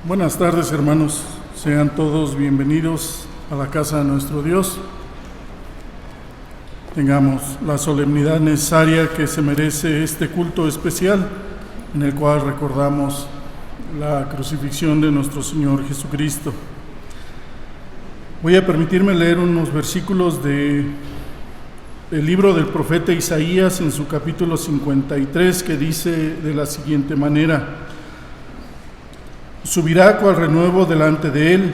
Buenas tardes, hermanos. Sean todos bienvenidos a la casa de nuestro Dios. Tengamos la solemnidad necesaria que se merece este culto especial, en el cual recordamos la crucifixión de nuestro Señor Jesucristo. Voy a permitirme leer unos versículos del libro del profeta Isaías en su capítulo 53, que dice de la siguiente manera: subirá cual renuevo delante de él,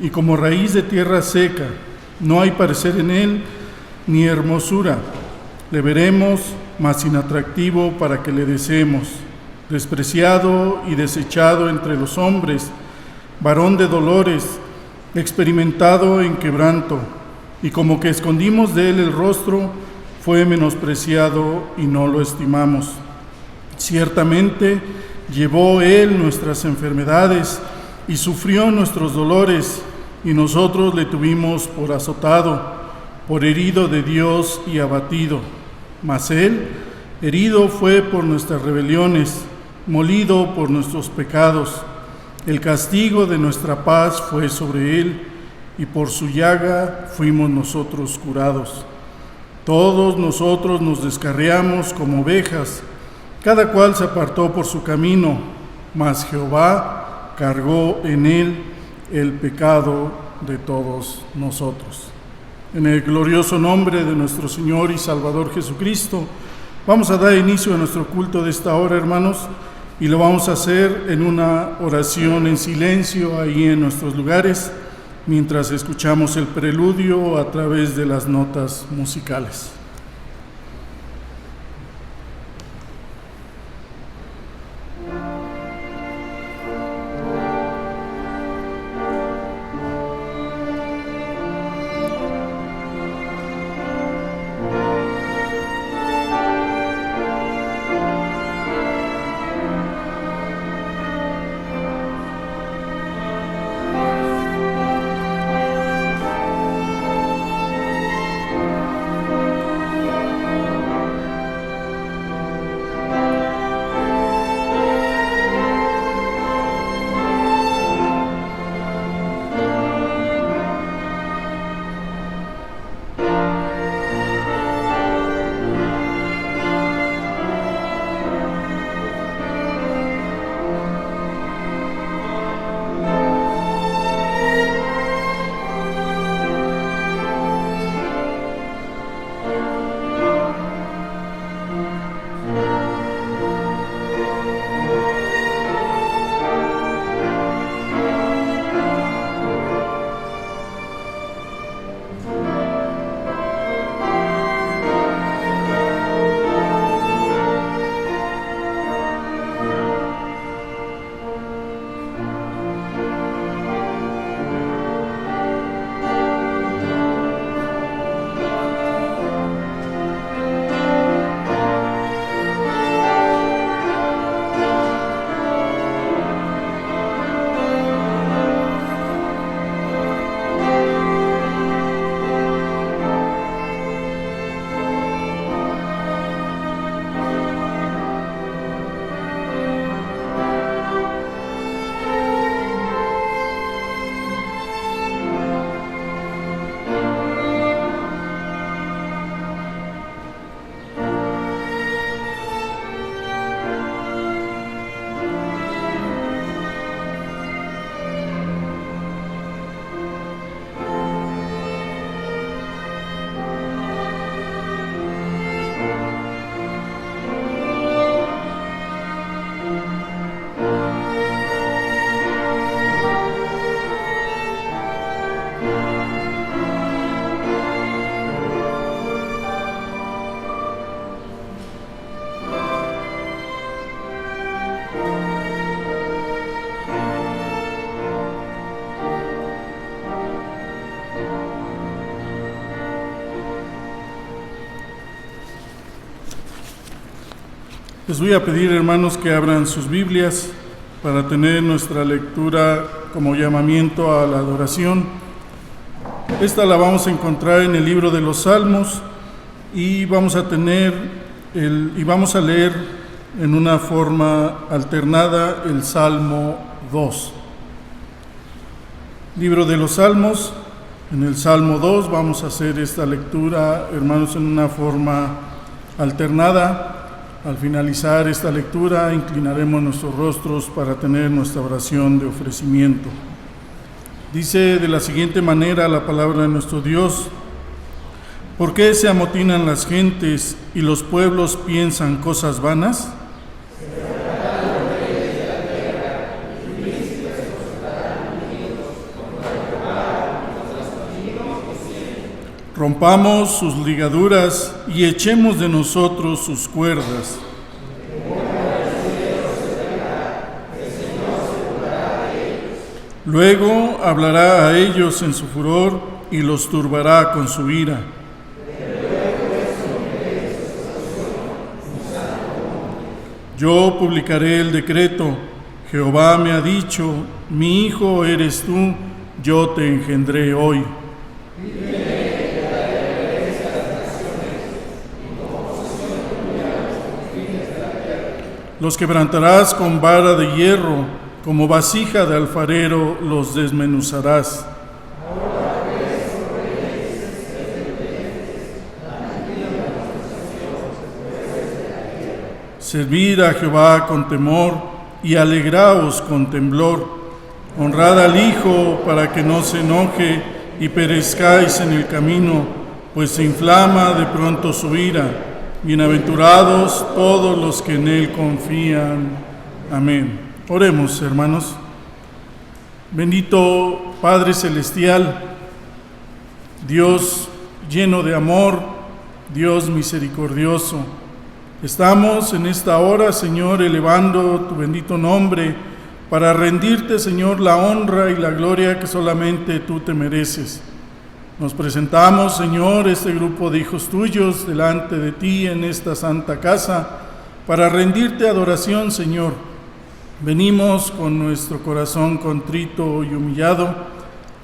y como raíz de tierra seca, no hay parecer en él, ni hermosura. Le veremos, mas inatractivo para que le deseemos, despreciado y desechado entre los hombres, varón de dolores, experimentado en quebranto, y como que escondimos de él el rostro, fue menospreciado y no lo estimamos. Ciertamente llevó él nuestras enfermedades y sufrió nuestros dolores, y nosotros le tuvimos por azotado, por herido de Dios y abatido. Mas él herido fue por nuestras rebeliones, molido por nuestros pecados. El castigo de nuestra paz fue sobre él, y por su llaga fuimos nosotros curados. Todos nosotros nos descarriamos como ovejas, cada cual se apartó por su camino, mas Jehová cargó en él el pecado de todos nosotros. En el glorioso nombre de nuestro Señor y Salvador Jesucristo, vamos a dar inicio a nuestro culto de esta hora, hermanos, y lo vamos a hacer en una oración en silencio ahí en nuestros lugares, mientras escuchamos el preludio a través de las notas musicales. Les voy a pedir, hermanos, que abran sus Biblias para tener nuestra lectura como llamamiento a la adoración. Esta la vamos a encontrar en el libro de los Salmos y vamos a leer en una forma alternada el Salmo 2. Libro de los Salmos, en el Salmo 2 vamos a hacer esta lectura, hermanos, en una forma alternada. Al finalizar esta lectura, inclinaremos nuestros rostros para tener nuestra oración de ofrecimiento. Dice de la siguiente manera la palabra de nuestro Dios: ¿Por qué se amotinan las gentes y los pueblos piensan cosas vanas? Rompamos sus ligaduras y echemos de nosotros sus cuerdas. Luego hablará a ellos en su furor y los turbará con su ira. Yo publicaré el decreto. Jehová me ha dicho: mi hijo eres tú, yo te engendré hoy. Los quebrantarás con vara de hierro, como vasija de alfarero los desmenuzarás. Servid a Jehová con temor y alegraos con temblor. Honrad al Hijo para que no se enoje y perezcáis en el camino, pues se inflama de pronto su ira. Bienaventurados todos los que en Él confían. Amén. Oremos, hermanos. Bendito Padre Celestial, Dios lleno de amor, Dios misericordioso, estamos en esta hora, Señor, elevando tu bendito nombre para rendirte, Señor, la honra y la gloria que solamente tú te mereces. Nos presentamos, Señor, este grupo de hijos tuyos delante de ti en esta santa casa para rendirte adoración, Señor. Venimos con nuestro corazón contrito y humillado,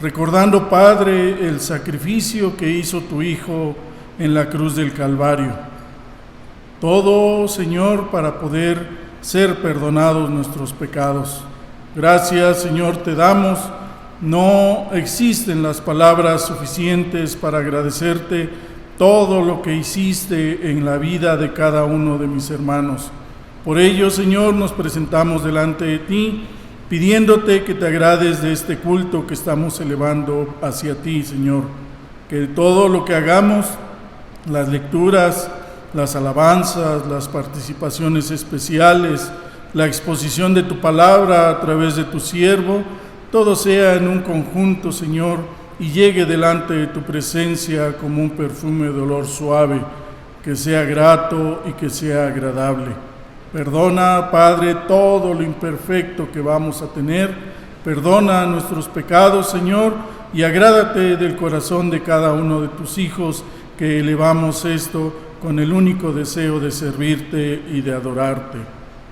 recordando, Padre, el sacrificio que hizo tu Hijo en la cruz del Calvario. Todo, Señor, para poder ser perdonados nuestros pecados. Gracias, Señor, te damos. No existen las palabras suficientes para agradecerte todo lo que hiciste en la vida de cada uno de mis hermanos. Por ello, Señor, nos presentamos delante de ti, pidiéndote que te agrades de este culto que estamos elevando hacia ti, Señor. Que todo lo que hagamos, las lecturas, las alabanzas, las participaciones especiales, la exposición de tu palabra a través de tu siervo, todo sea en un conjunto, Señor, y llegue delante de tu presencia como un perfume de olor suave, que sea grato y que sea agradable. Perdona, Padre, todo lo imperfecto que vamos a tener. Perdona nuestros pecados, Señor, y agrádate del corazón de cada uno de tus hijos, que elevamos esto con el único deseo de servirte y de adorarte.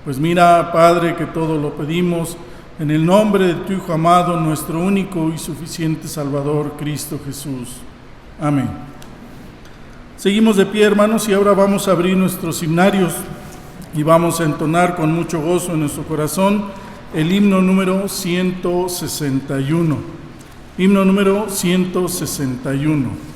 Pues mira, Padre, que todo lo pedimos en el nombre de tu Hijo amado, nuestro único y suficiente Salvador, Cristo Jesús. Amén. Seguimos de pie, hermanos, y ahora vamos a abrir nuestros himnarios y vamos a entonar con mucho gozo en nuestro corazón el himno número 161. Himno número 161.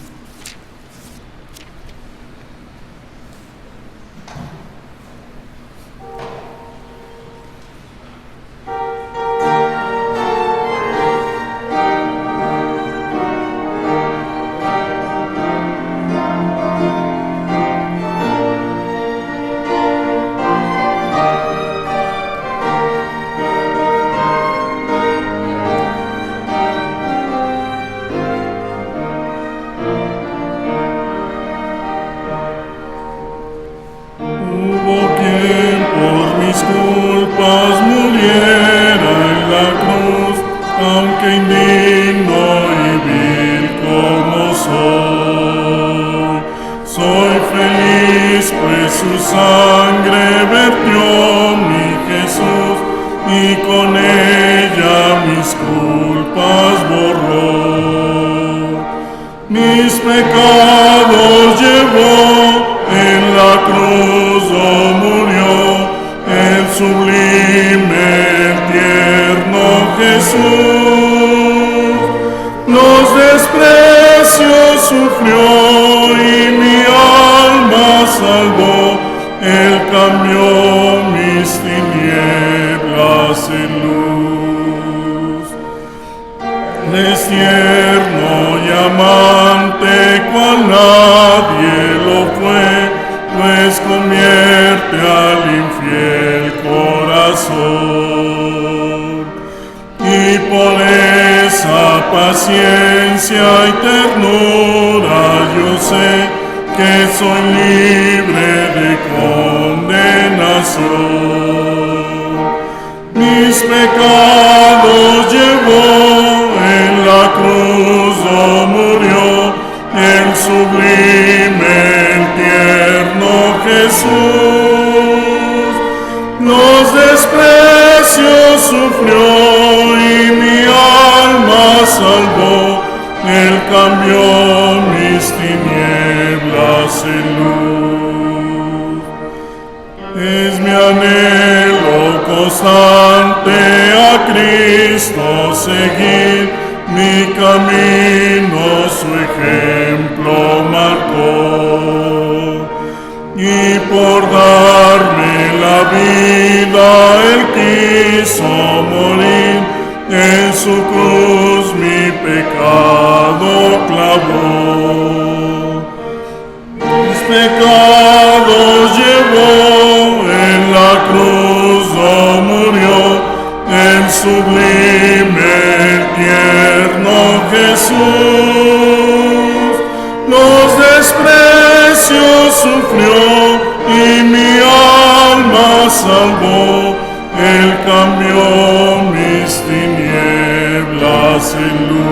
Sublime, tierno Jesús, sufrió y mi alma salvó. Él cambió mis tinieblas en luz. Es tierno y amante cual nadie lo fue, pues convierte al infiel corazón. Y por esa paciencia y ternura yo sé que soy libre de condenación. Mis pecados llevó en la cruz, oh, murió el sublime, el tierno Jesús. Los desprecios sufrió y mi alma salvó. Él cambió mis tinieblas en luz. Es mi anhelo constante a Cristo seguir, mi camino su ejemplo marcó. Y por darme la vida Él quiso morir, en su cruz mi pecado clavó. Mis pecados llevó en la cruz, oh, murió el sublime, el tierno Jesús. Los desprecios sufrió y mi alma salvó. Él cambió mis tinieblas en luz.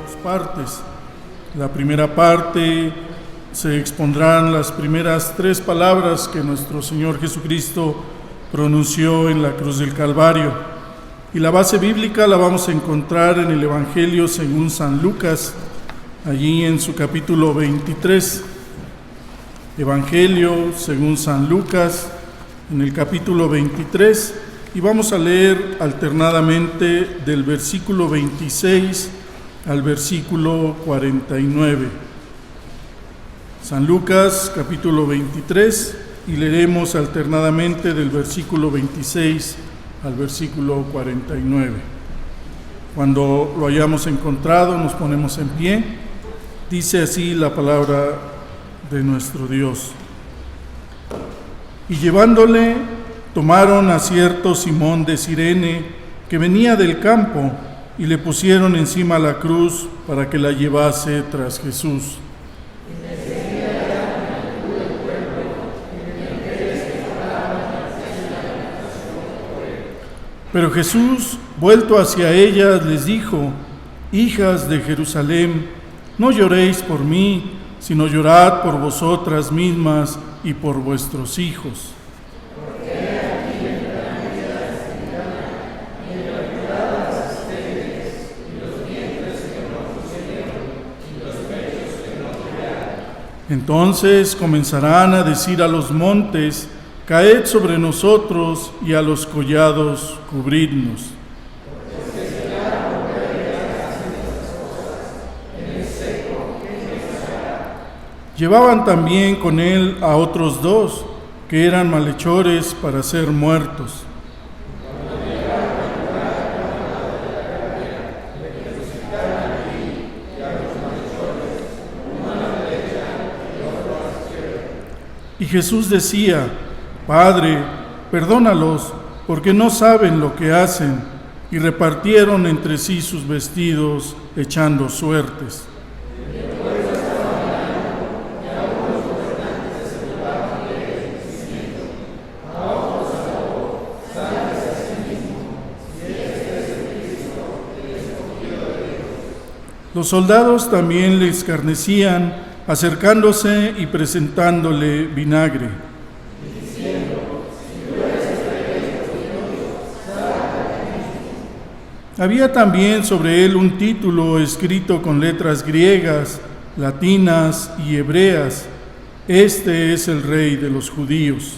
Dos partes. La primera parte se expondrán las primeras 3 palabras que nuestro Señor Jesucristo pronunció en la cruz del Calvario. Y la base bíblica la vamos a encontrar en el Evangelio según San Lucas, allí en su capítulo 23. Evangelio según San Lucas, en el capítulo 23, y vamos a leer alternadamente del versículo 26 al versículo 49. San Lucas, capítulo 23, y leeremos alternadamente del versículo 26 al versículo 49. Cuando lo hayamos encontrado, nos ponemos en pie. Dice así la palabra de nuestro Dios. Y llevándole, tomaron a cierto Simón de Cirene, que venía del campo, y le pusieron encima la cruz para que la llevase tras Jesús. Pero Jesús, vuelto hacia ellas, les dijo: Hijas de Jerusalén, no lloréis por mí, sino llorad por vosotras mismas y por vuestros hijos. Entonces comenzarán a decir a los montes: caed sobre nosotros, y a los collados cubridnos. Llevaban también con él a otros 2, que eran malhechores para ser muertos. Y Jesús decía: Padre, perdónalos, porque no saben lo que hacen. Y repartieron entre sí sus vestidos, echando suertes. Los soldados también le escarnecían, acercándose y presentándole vinagre. Había también sobre él un título escrito con letras griegas, latinas y hebreas: Este es el Rey de los Judíos.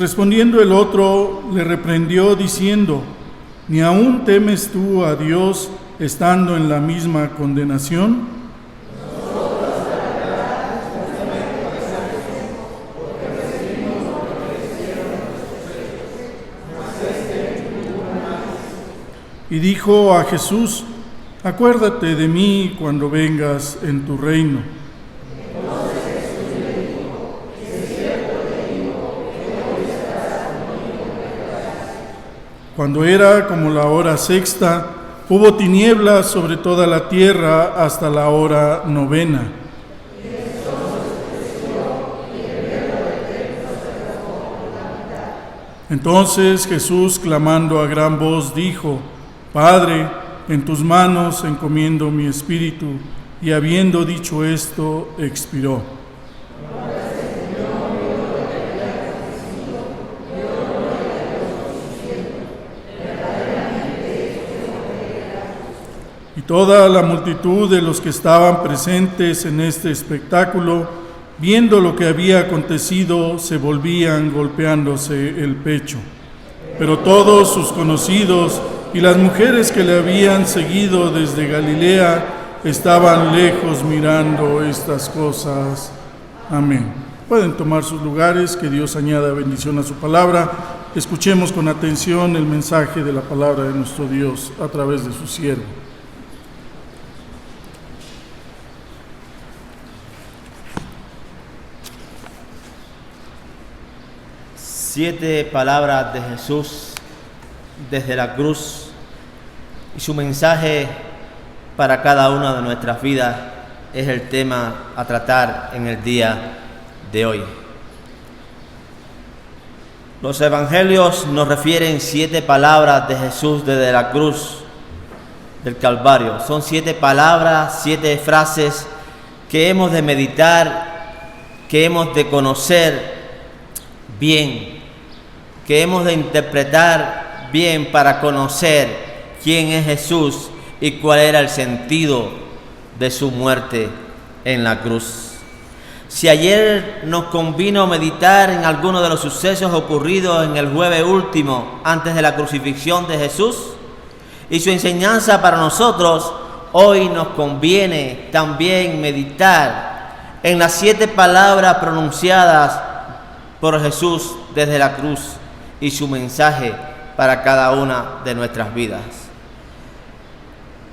Respondiendo el otro, le reprendió diciendo: ¿ni aún temes tú a Dios estando en la misma condenación? Y dijo a Jesús: acuérdate de mí cuando vengas en tu reino. Cuando era como la hora sexta, hubo tinieblas sobre toda la tierra hasta la hora novena. Entonces Jesús, clamando a gran voz, dijo: Padre, en tus manos encomiendo mi espíritu. Y habiendo dicho esto, expiró. Y toda la multitud de los que estaban presentes en este espectáculo, viendo lo que había acontecido, se volvían golpeándose el pecho. Pero todos sus conocidos y las mujeres que le habían seguido desde Galilea estaban lejos mirando estas cosas. Amén. Pueden tomar sus lugares, que Dios añada bendición a su palabra. Escuchemos con atención el mensaje de la palabra de nuestro Dios a través de su siervo. Siete palabras de Jesús desde la cruz y su mensaje para cada una de nuestras vidas es el tema a tratar en el día de hoy. Los evangelios nos refieren 7 palabras de Jesús desde la cruz del Calvario. Son 7 palabras, 7 frases que hemos de meditar, que hemos de conocer bien, que hemos de interpretar bien para conocer quién es Jesús y cuál era el sentido de su muerte en la cruz. Si ayer nos convino meditar en algunos de los sucesos ocurridos en el jueves último antes de la crucifixión de Jesús y su enseñanza para nosotros, hoy nos conviene también meditar en las 7 palabras pronunciadas por Jesús desde la cruz y su mensaje para cada una de nuestras vidas.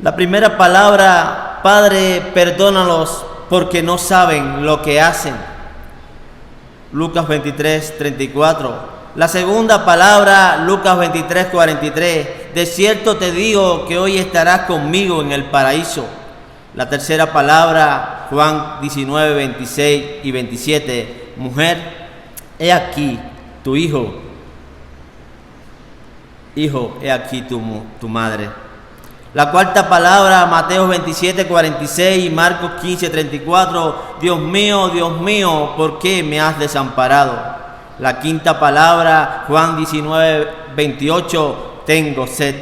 La primera palabra: Padre, perdónalos porque no saben lo que hacen. Lucas 23:34. La segunda palabra, Lucas 23:43. De cierto te digo que hoy estarás conmigo en el paraíso. La tercera palabra, Juan 19:26 y 27. Mujer, he aquí tu hijo. Hijo, he aquí tu madre. La cuarta palabra, Mateo 27:46 y Marcos 15:34. Dios mío, ¿por qué me has desamparado? La quinta palabra, Juan 19:28. Tengo sed.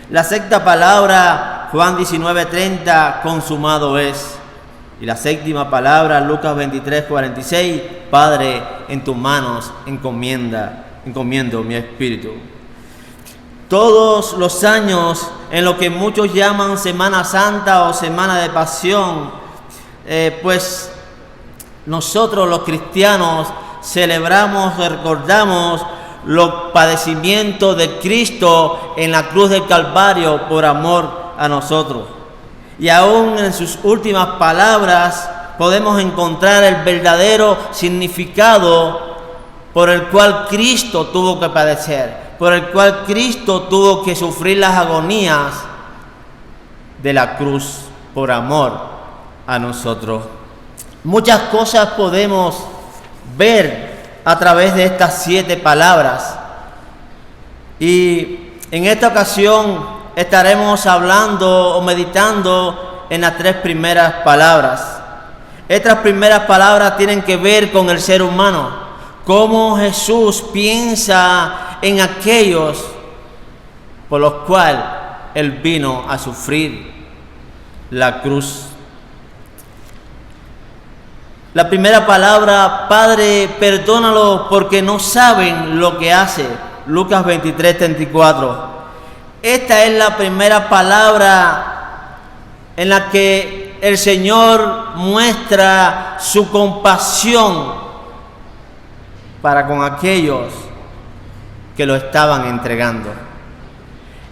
La sexta palabra, Juan 19:30. Consumado es. Y la séptima palabra, Lucas 23:46. Padre, en tus manos encomiendo mi espíritu. Todos los años, en lo que muchos llaman Semana Santa o Semana de Pasión, pues nosotros los cristianos celebramos, recordamos los padecimientos de Cristo en la cruz del Calvario por amor a nosotros. Y aún en sus últimas palabras podemos encontrar el verdadero significado por el cual Cristo tuvo que padecer, por el cual Cristo tuvo que sufrir las agonías de la cruz por amor a nosotros. Muchas cosas podemos ver a través de estas 7 palabras. Y en esta ocasión estaremos hablando o meditando en las 3 primeras palabras. Estas primeras palabras tienen que ver con el ser humano, cómo Jesús piensa en aquellos por los cuales Él vino a sufrir la cruz. La primera palabra, Padre, perdónalo porque no saben lo que hace. Lucas 23:34. Esta es la primera palabra en la que el Señor muestra su compasión para con aquellos que lo estaban entregando.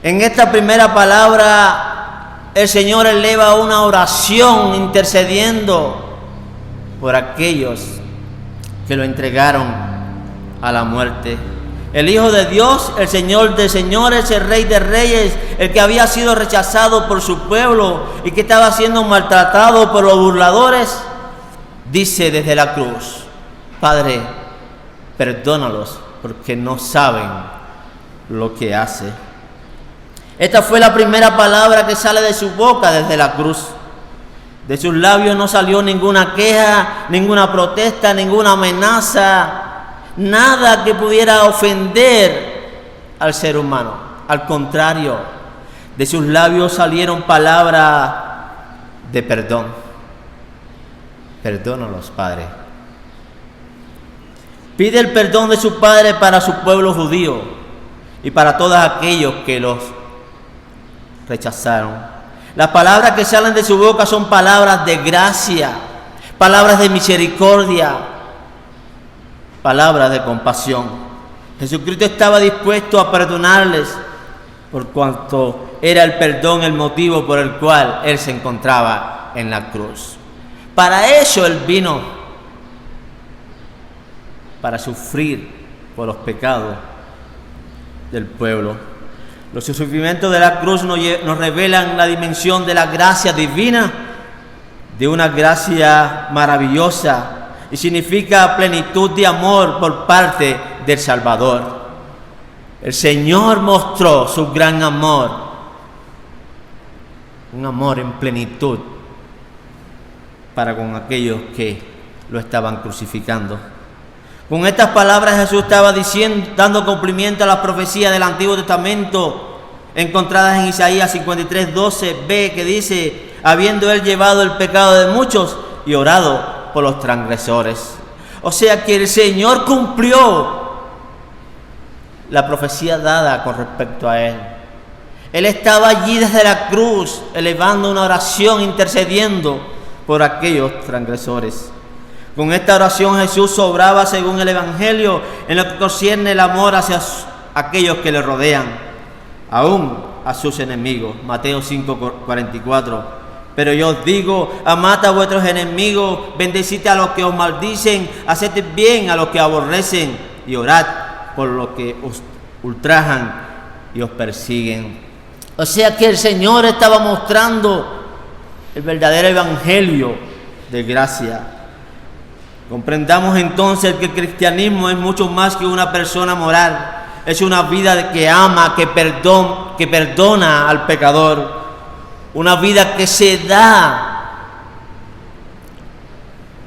En esta primera palabra, el Señor eleva una oración intercediendo por aquellos que lo entregaron a la muerte. El Hijo de Dios, el Señor de señores, el Rey de reyes, el que había sido rechazado por su pueblo y que estaba siendo maltratado por los burladores, dice desde la cruz: Padre, perdónalos porque no saben lo que hace. Esta fue la primera palabra que sale de su boca desde la cruz. De sus labios no salió ninguna queja, ninguna protesta, ninguna amenaza, nada que pudiera ofender al ser humano. Al contrario, de sus labios salieron palabras de perdón. Perdónalos, Padre. Pide el perdón de su Padre para su pueblo judío y para todos aquellos que los rechazaron. Las palabras que salen de su boca son palabras de gracia, palabras de misericordia, palabras de compasión. Jesucristo estaba dispuesto a perdonarles por cuanto era el perdón el motivo por el cual Él se encontraba en la cruz. Para eso Él vino, para sufrir por los pecados del pueblo. Los sufrimientos de la cruz nos revelan la dimensión de la gracia divina, de una gracia maravillosa, y significa plenitud de amor por parte del Salvador. El Señor mostró su gran amor, un amor en plenitud para con aquellos que lo estaban crucificando. Con estas palabras Jesús estaba dando cumplimiento a las profecías del Antiguo Testamento encontradas en Isaías 53:12b, que dice: habiendo Él llevado el pecado de muchos y orado por los transgresores. O sea que el Señor cumplió la profecía dada con respecto a Él. Él estaba allí desde la cruz, elevando una oración, intercediendo por aquellos transgresores. Con esta oración Jesús obraba según el Evangelio en lo que concierne el amor hacia aquellos que le rodean, aún a sus enemigos. Mateo 5:44. Pero yo os digo, amad a vuestros enemigos, bendecid a los que os maldicen, haced bien a los que aborrecen y orad por los que os ultrajan y os persiguen. O sea que el Señor estaba mostrando el verdadero Evangelio de gracia. Comprendamos entonces que el cristianismo es mucho más que una persona moral. Es una vida que ama, que perdona al pecador. Una vida que se da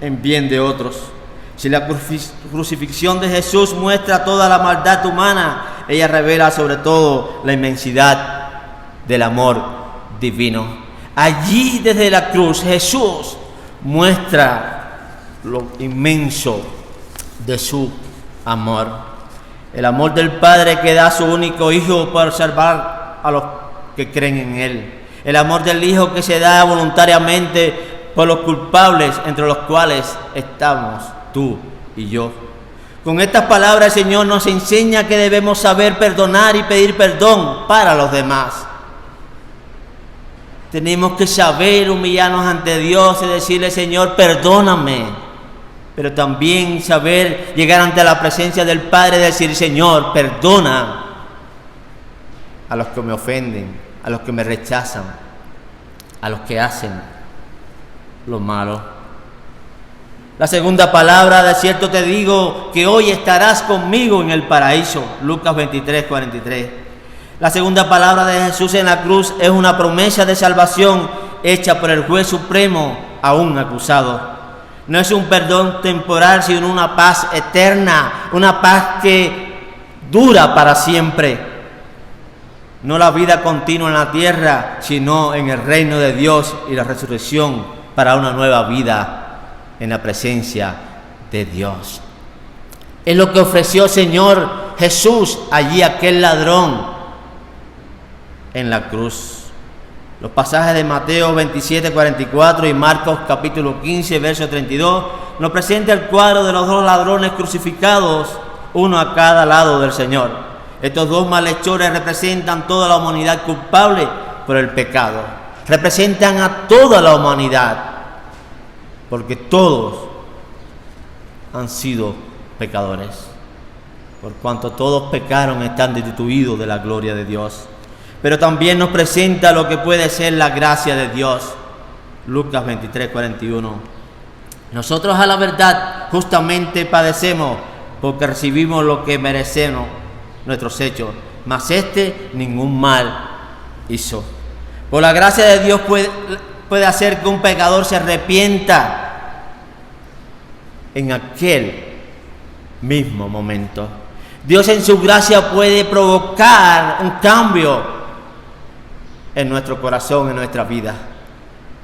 en bien de otros. Si la crucifixión de Jesús muestra toda la maldad humana, ella revela sobre todo la inmensidad del amor divino. Allí desde la cruz Jesús muestra lo inmenso de su amor. El amor del Padre que da a su único Hijo para salvar a los que creen en Él. El amor del Hijo que se da voluntariamente por los culpables, entre los cuales estamos tú y yo. Con estas palabras el Señor nos enseña que debemos saber perdonar y pedir perdón para los demás. Tenemos que saber humillarnos ante Dios y decirle: Señor, perdóname. Pero también saber llegar ante la presencia del Padre y decir: Señor, perdona a los que me ofenden, a los que me rechazan, a los que hacen lo malo. La segunda palabra: de cierto te digo que hoy estarás conmigo en el paraíso. Lucas 23:43. La segunda palabra de Jesús en la cruz es una promesa de salvación hecha por el juez supremo a un acusado. No es un perdón temporal, sino una paz eterna, una paz que dura para siempre. No la vida continua en la tierra, sino en el reino de Dios y la resurrección para una nueva vida en la presencia de Dios. Es lo que ofreció el Señor Jesús allí a aquel ladrón en la cruz. Los pasajes de Mateo 27:44 y Marcos capítulo 15, verso 32, nos presenta el cuadro de los dos ladrones crucificados, uno a cada lado del Señor. Estos dos malhechores representan toda la humanidad culpable por el pecado. Representan a toda la humanidad, porque todos han sido pecadores. Por cuanto todos pecaron, están destituidos de la gloria de Dios. Pero también nos presenta lo que puede ser la gracia de Dios. Lucas 23:41. Nosotros a la verdad justamente padecemos porque recibimos lo que merecemos nuestros hechos, mas ningún mal hizo. Por la gracia de Dios puede hacer que un pecador se arrepienta en aquel mismo momento. Dios en su gracia puede provocar un cambio en nuestro corazón, en nuestra vida.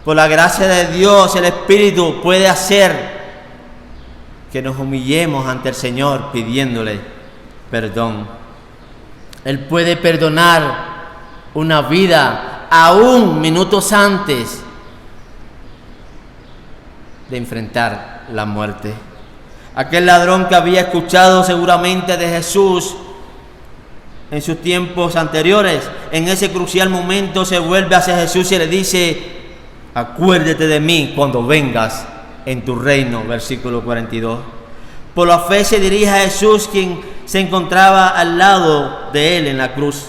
Por la gracia de Dios, el Espíritu puede hacer que nos humillemos ante el Señor pidiéndole perdón. Él puede perdonar una vida aún minutos antes de enfrentar la muerte. Aquel ladrón que había escuchado seguramente de Jesús en sus tiempos anteriores, en ese crucial momento se vuelve hacia Jesús y le dice: acuérdate de mí cuando vengas en tu reino, versículo 42. Por la fe se dirige a Jesús, quien se encontraba al lado de él en la cruz,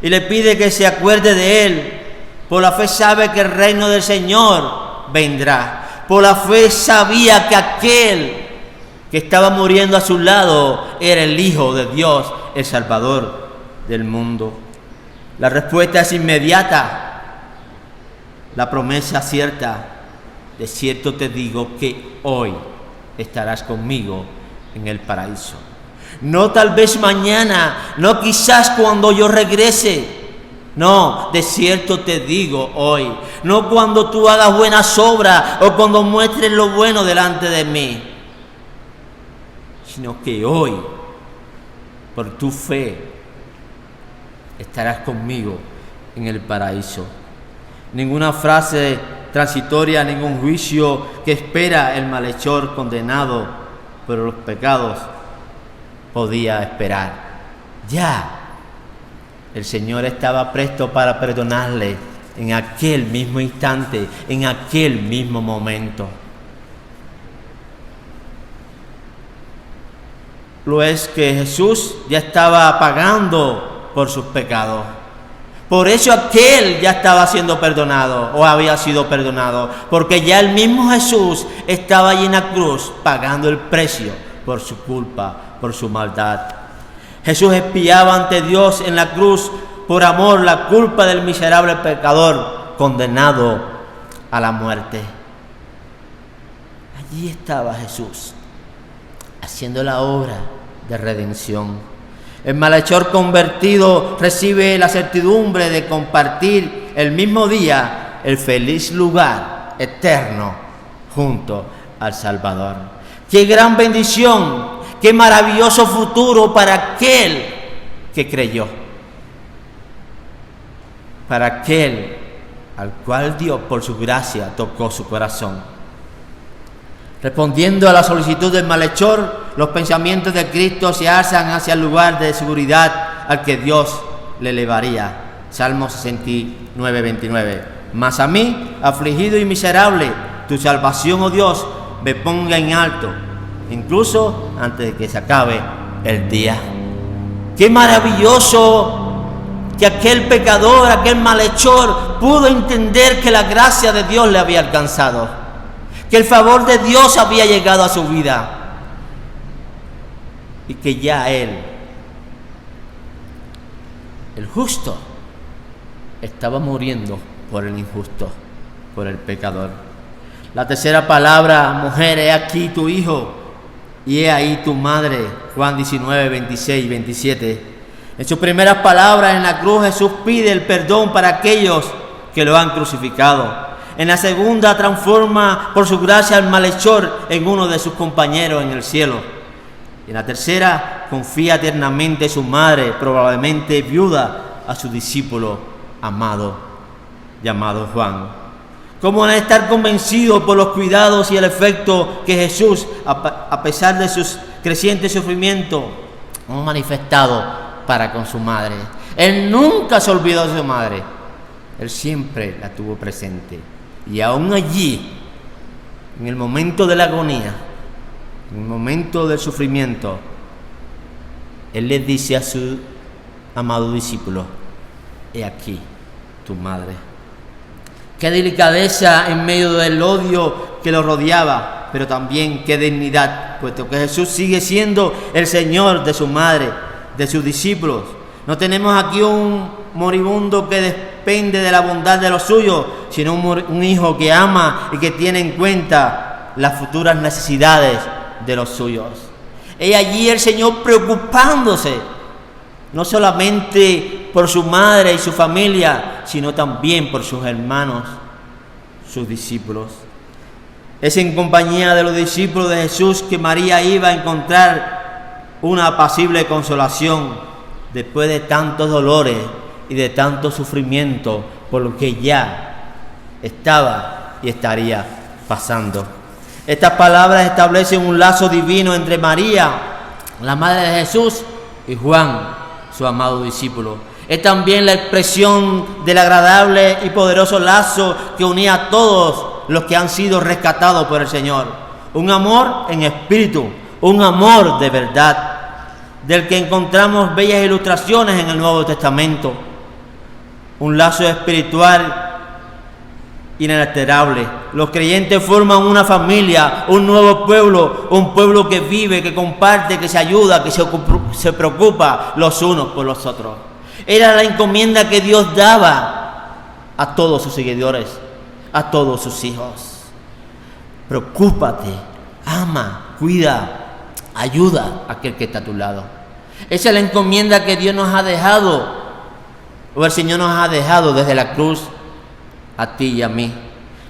y le pide que se acuerde de él. Por la fe sabe que el reino del Señor vendrá. Por la fe sabía que aquel que estaba muriendo a su lado era el Hijo de Dios, el Salvador del mundo. La respuesta es inmediata. La promesa cierta: de cierto te digo que hoy estarás conmigo en el paraíso. No tal vez mañana, no quizás cuando yo regrese. No, de cierto te digo hoy. No cuando tú hagas buenas obras o cuando muestres lo bueno delante de mí, sino que hoy, por tu fe, estarás conmigo en el paraíso. Ninguna frase transitoria, ningún juicio que espera el malhechor condenado por los pecados podía esperar. Ya el Señor estaba presto para perdonarle en aquel mismo instante, en aquel mismo momento. Lo es que Jesús ya estaba pagando por sus pecados. Por eso aquel ya estaba siendo perdonado o había sido perdonado, porque ya el mismo Jesús estaba allí en la cruz pagando el precio por su culpa, por su maldad. Jesús expiaba ante Dios en la cruz por amor la culpa del miserable pecador condenado a la muerte. Allí estaba Jesús haciendo la obra de redención. El malhechor convertido recibe la certidumbre de compartir el mismo día el feliz lugar eterno junto al Salvador. ¡Qué gran bendición! ¡Qué maravilloso futuro para aquel que creyó! Para aquel al cual Dios por su gracia tocó su corazón. Respondiendo a la solicitud del malhechor, los pensamientos de Cristo se alzan hacia el lugar de seguridad al que Dios le elevaría. Salmo 69, 29. Mas a mí, afligido y miserable, tu salvación, oh Dios, me ponga en alto, incluso antes de que se acabe el día. ¡Qué maravilloso! Que aquel pecador, aquel malhechor, pudo entender que la gracia de Dios le había alcanzado, que el favor de Dios había llegado a su vida y que ya él, el justo, estaba muriendo por el injusto, por el pecador. La tercera palabra: mujer, he aquí tu hijo y he ahí tu madre. Juan 19, 26 y 27. En sus primeras palabras en la cruz, Jesús pide el perdón para aquellos que lo han crucificado. En la segunda transforma por su gracia al malhechor en uno de sus compañeros en el cielo. Y en la tercera confía eternamente en su madre, probablemente viuda, a su discípulo amado, llamado Juan. ¿Cómo van a estar convencidos por los cuidados y el efecto que Jesús, a pesar de sus crecientes sufrimientos, ha manifestado para con su madre? Él nunca se olvidó de su madre. Él siempre la tuvo presente. Y aún allí, en el momento de la agonía, en el momento del sufrimiento, Él le dice a su amado discípulo: he aquí tu madre. Qué delicadeza en medio del odio que lo rodeaba, pero también qué dignidad, puesto que Jesús sigue siendo el Señor de su madre, de sus discípulos. No tenemos aquí un moribundo que depende de la bondad de los suyos, sino un hijo que ama y que tiene en cuenta las futuras necesidades de los suyos. Y allí el Señor preocupándose, no solamente por su madre y su familia, sino también por sus hermanos, sus discípulos. Es en compañía de los discípulos de Jesús que María iba a encontrar una apacible consolación después de tantos dolores y de tanto sufrimiento por lo que ya estaba y estaría pasando. Estas palabras establecen un lazo divino entre María, la madre de Jesús, y Juan, su amado discípulo. Es también la expresión del agradable y poderoso lazo que unía a todos los que han sido rescatados por el Señor. Un amor en espíritu, un amor de verdad, del que encontramos bellas ilustraciones en el Nuevo Testamento. Un lazo espiritual inalterable. Los creyentes forman una familia, un nuevo pueblo, un pueblo que vive, que comparte, que se ayuda, que se preocupa los unos por los otros. Era la encomienda que Dios daba a todos sus seguidores, a todos sus hijos. Preocúpate, ama, cuida, ayuda a aquel que está a tu lado. Esa es la encomienda que Dios nos ha dejado, o el Señor nos ha dejado desde la cruz a ti y a mí.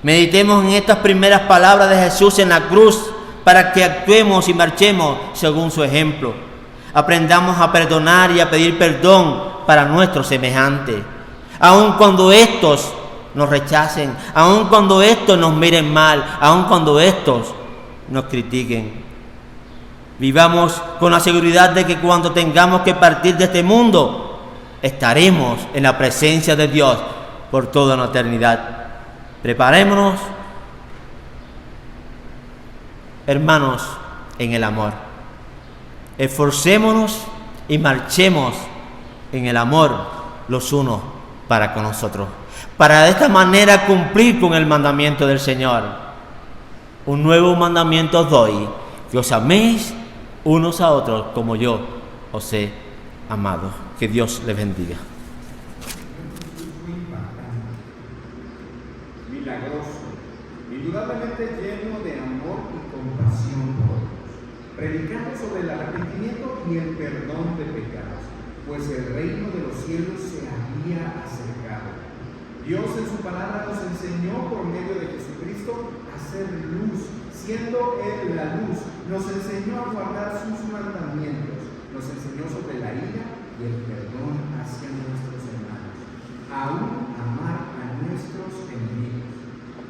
Meditemos en estas primeras palabras de Jesús en la cruz para que actuemos y marchemos según su ejemplo. Aprendamos a perdonar y a pedir perdón para nuestros semejantes, aun cuando estos nos rechacen, aun cuando estos nos miren mal, aun cuando estos nos critiquen. Vivamos con la seguridad de que cuando tengamos que partir de este mundo, estaremos en la presencia de Dios por toda una eternidad. Preparémonos, hermanos, en el amor. Esforcémonos y marchemos en el amor los unos para con nosotros, para de esta manera cumplir con el mandamiento del Señor. Un nuevo mandamiento os doy, que os améis unos a otros como yo os he amado. Que Dios les bendiga. Milagroso, indudablemente lleno de amor y compasión por otros, predicando sobre el arrepentimiento y el perdón de pecados, pues el reino de los cielos se había acercado. Dios en su palabra nos enseñó por medio de Jesucristo a ser luz, siendo Él la luz, nos enseñó a guardar sus mandamientos, nos enseñó sobre la ira y el perdón hacia nuestros hermanos, aún amar a nuestros enemigos.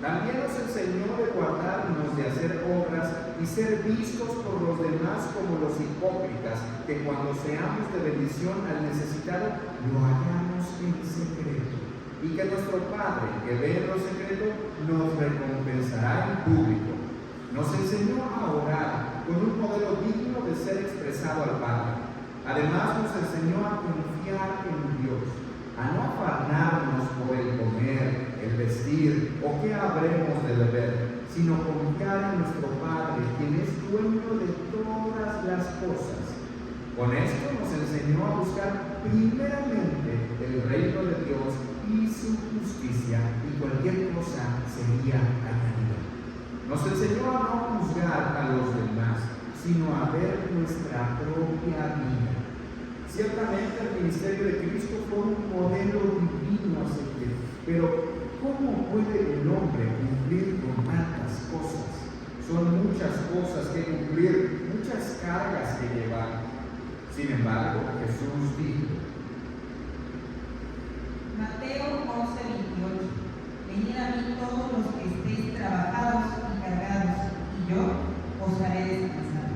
También nos enseñó de guardarnos de hacer obras y ser vistos por los demás como los hipócritas, que cuando seamos de bendición al necesitado, lo hagamos en secreto, y que nuestro Padre, que ve en lo secreto, nos recompensará en público. Nos enseñó a orar con un modelo digno de ser expresado al Padre. Además nos enseñó a confiar en Dios, a no afanarnos por el comer, el vestir o qué habremos de beber, sino confiar en nuestro Padre, quien es dueño de todas las cosas. Con esto nos enseñó a buscar primeramente el reino de Dios y su justicia, y cualquier cosa sería añadida. Nos enseñó a no juzgar a los demás, sino a ver nuestra propia vida. Ciertamente el ministerio de Cristo fue un modelo divino a seguir, pero ¿Cómo puede el hombre cumplir con tantas cosas? Son muchas cosas que cumplir, muchas cargas que llevar. Sin embargo, Jesús dijo, Mateo 11:28. Venid a mí todos los que estéis trabajados y cargados, y yo os haré descansar.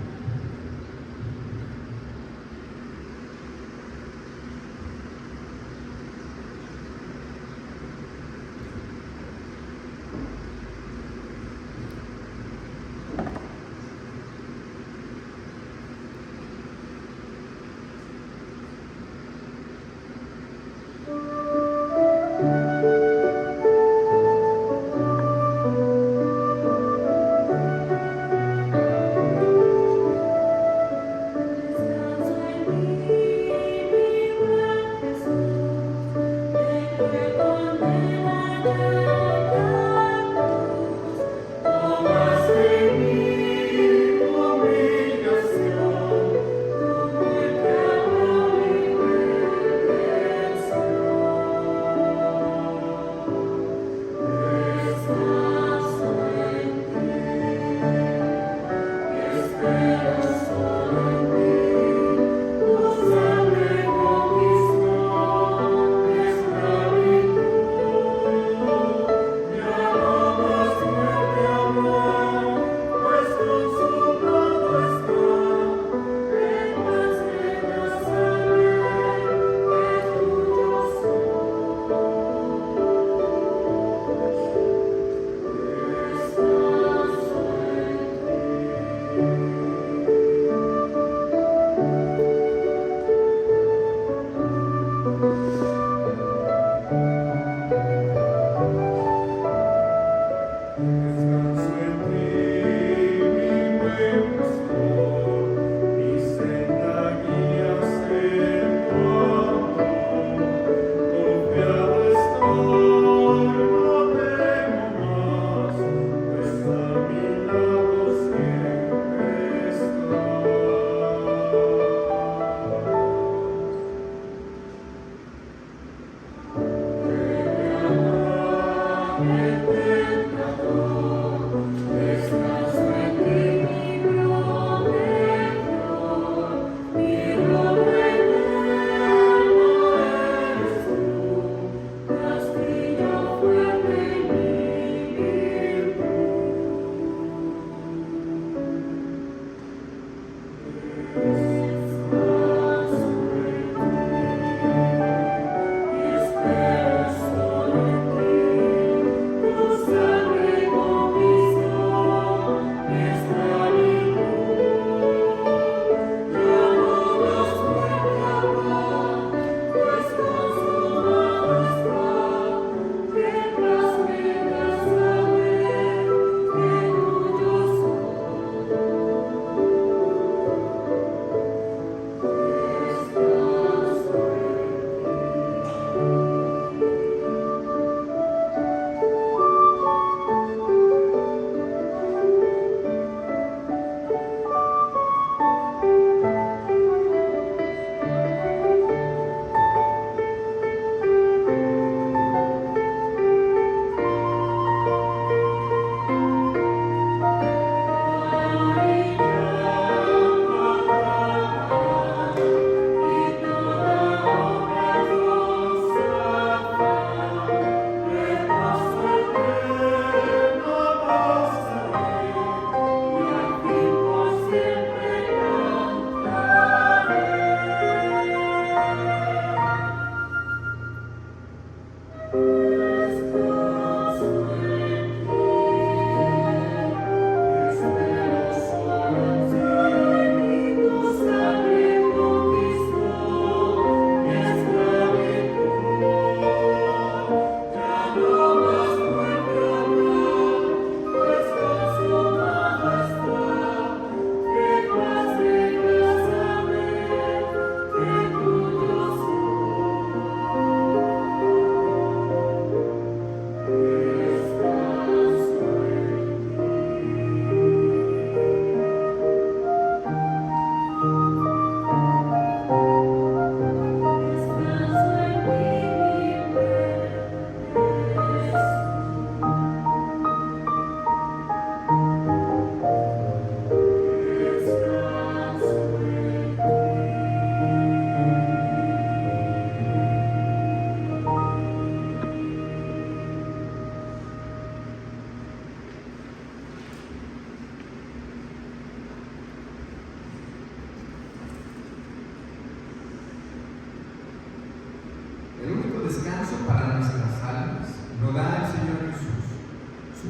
El tentador.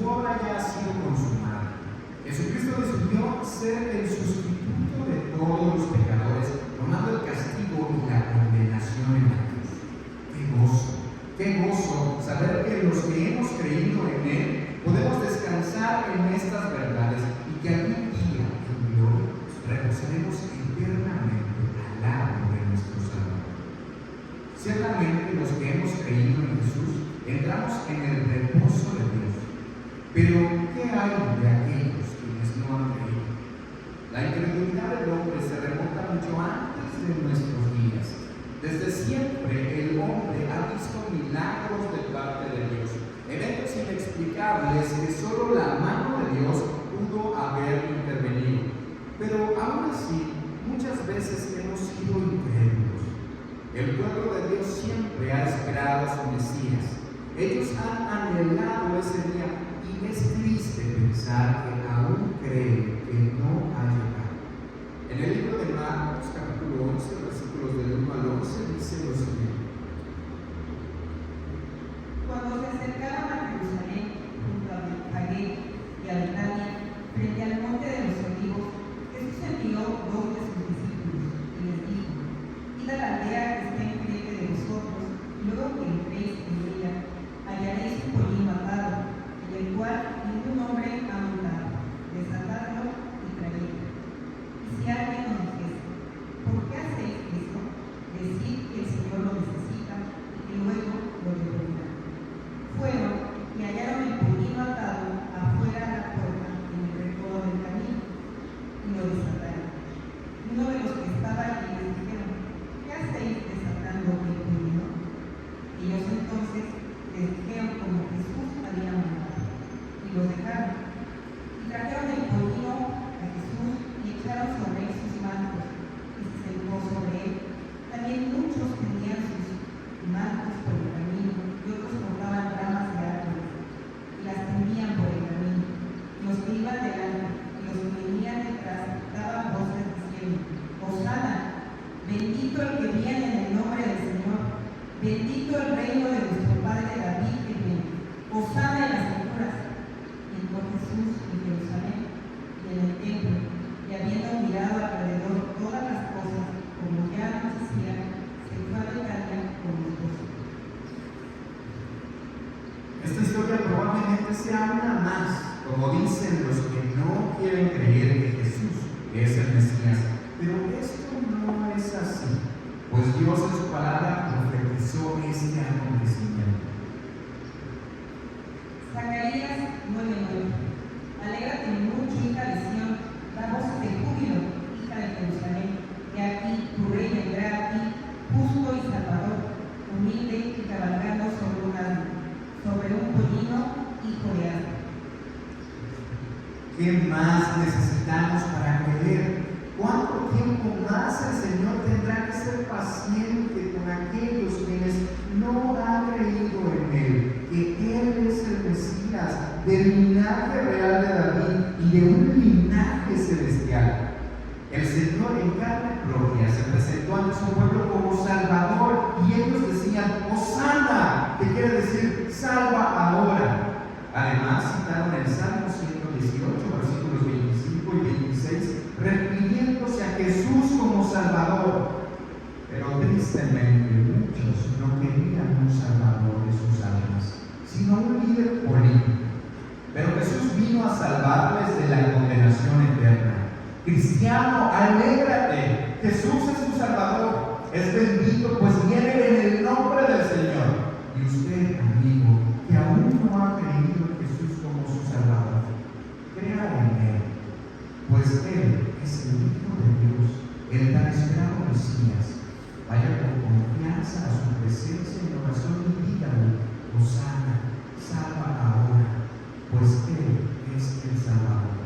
su obra ya ha sido consumada. Jesucristo decidió ser el sustituto de todos los pecadores, tomando el castigo y la condenación en la cruz. Qué gozo saber que los que hemos creído en Él podemos descansar en estas verdades y que algún día en gloria reposaremos eternamente al lado de nuestro Salvador. Ciertamente los que hemos creído en Jesús entramos en el reposo de Dios. Pero ¿qué hay de aquellos quienes no han creído? La incredulidad del hombre se remonta mucho antes de nuestros días. Desde siempre el hombre ha visto milagros de parte de Dios, eventos inexplicables que solo la mano de Dios pudo haber intervenido. Pero aún así, muchas veces hemos sido incrédulos. El pueblo de Dios siempre ha esperado a su Mesías. Ellos han anhelado ese día y es triste pensar que aún creen que no ha llegado. En el libro de Marcos, capítulo 11, versículos del 1 al 11, dice lo siguiente. Cuando se acercaban a Jerusalén, junto a Betfagé y a Betania, frente al monte de los Olivos, Jesús envió dos de sus discípulos y les dijo: Id a la aldea que está enfrente de vosotros, y luego que entréis en ella, hallaréis un pollino atado, en el cual ningún hombre ha montado. Desatadlo y traedlo. Y si alguien os dijese: ¿por qué hacéis eso? Decid que el Señor lo necesita y que luego lo devolverá. Fueron y hallaron el pollino atado afuera de la puerta en el recodo del camino, y lo desataron. Uno de los que estaba allí les dijeron: ¿qué hacéis desatando el pollino? Ellos entonces les dijeron como Jesús había mandado, y lo dejaron. Y trajeron el pollino a Jesús y echaron sobre él sus mantos, y se sentó sobre él. También muchos tenían sus mantos por el camino, y otros cortaban ramas de árboles, y las tendían por el camino. Los que iban delante y los que venían detrás daban voces diciendo: Hosana, bendito el que viene en el nombre del Señor, bendito el reino de nuestro Padre David que viene, Hosana en las alturas. Y entró Jesús en Jerusalén y en el templo, y habiendo mirado alrededor todas las cosas, como ya anochecía, se fue a Betania con los 12. Esta historia probablemente sea una más, como dicen los que no quieren creer que Jesús es el Mesías. Pero esto no es así, pues Dios en su palabra profetizó este acontecimiento. Zacarías 9:9. Alégrate mucho, hija de Sión, da voces de júbilo, hija de Jerusalén. He aquí tu rey vendrá a ti, justo y salvador, humilde y cabalgando sobre un asno, sobre un pollino, hijo de asno. ¿Qué más necesitamos para creer? ¿Cuánto tiempo más el Señor tendrá que ser paciente con aquellos quienes no han creído en Él? Que Él es el Mesías, del linaje real de David y de un linaje celestial. El Señor en carne propia se presentó ante su pueblo como Salvador y ellos decían: Hosana, que quiere decir salva ahora. Además citaron el Salmo 118, versículos 25 y 26, refiriéndose a Jesús como Salvador. Pero tristemente muchos no querían un Salvador de sus almas, sino un líder político. Pero Jesús vino a salvarles de la condenación eterna. Cristiano, alégrate, Jesús es tu Salvador, es bendito, pues viene en el nombre del Señor. Y usted, amigo, que aún no ha creído en Jesús como su Salvador, crea en Él, pues Él es el Hijo de Dios, el tan esperado Mesías. Vaya con confianza a su presencia en oración y dígale: Hosana, salva ahora, pues Él es el Salvador.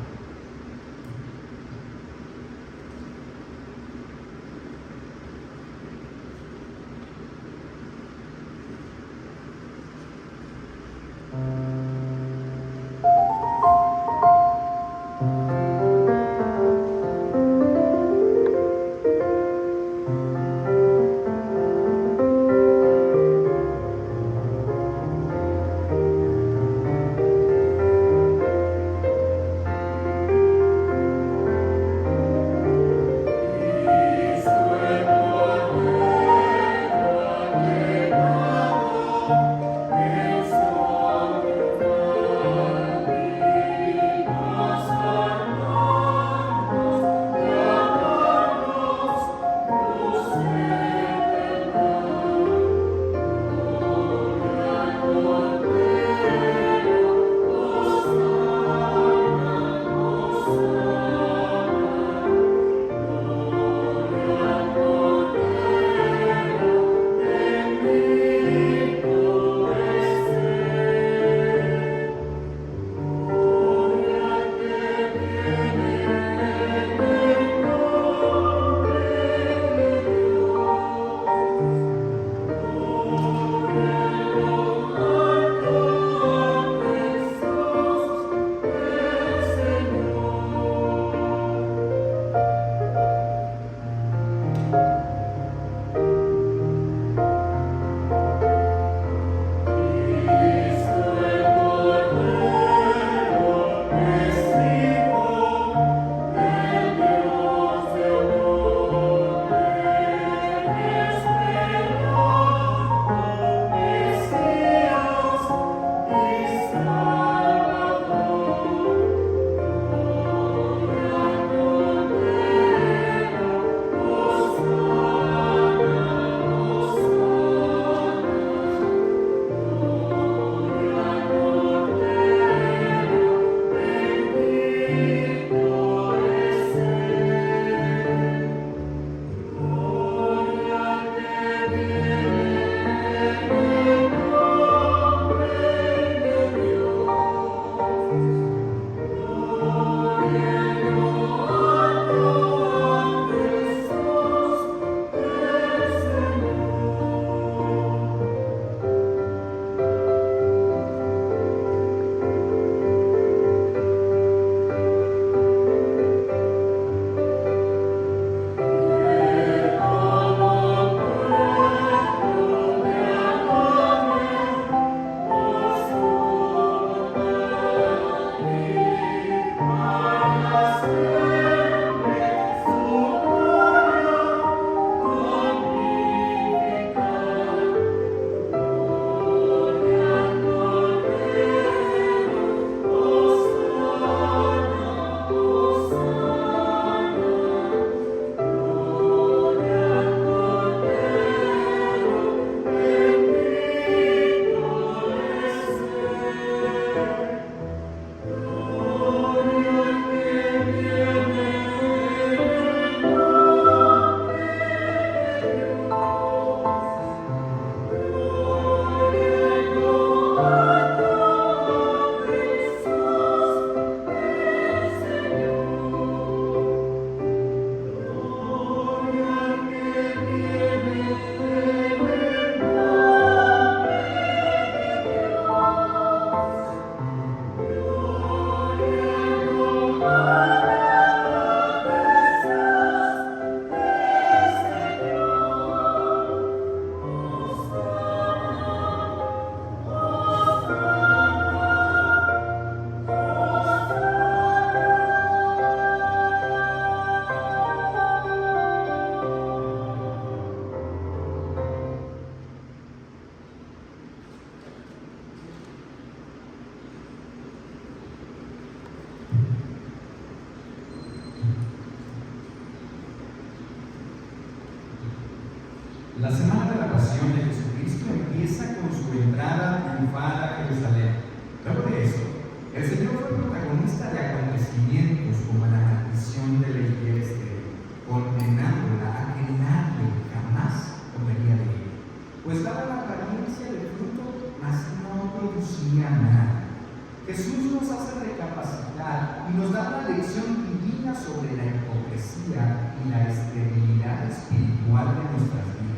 La semana de la pasión de Jesucristo empieza con su entrada triunfal a Jerusalén. Luego de esto, el Señor fue protagonista de acontecimientos como la maldición de la higuera estéril, condenándola a que nadie jamás comería de ella, pues daba la apariencia de fruto, mas no producía nada. Jesús nos hace recapacitar y nos da una lección divina sobre la hipocresía y la esterilidad espiritual de nuestras vidas.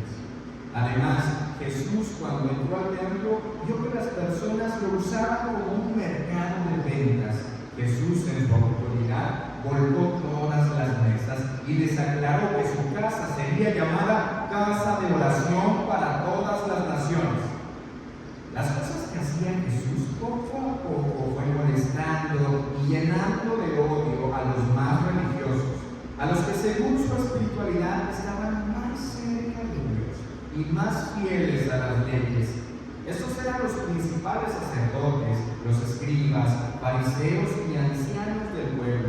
Además, Jesús, cuando entró al templo, vio que las personas lo usaban como un mercado de ventas. Jesús, en su autoridad, volcó todas las mesas y les aclaró que su casa sería llamada casa de oración para todas las naciones. Las cosas que hacía Jesús poco a poco fue molestando y llenando de odio a los más religiosos, a los que según su espiritualidad estaban más cerca de Dios y más fieles a las leyes. Estos eran los principales sacerdotes, los escribas, fariseos y ancianos del pueblo.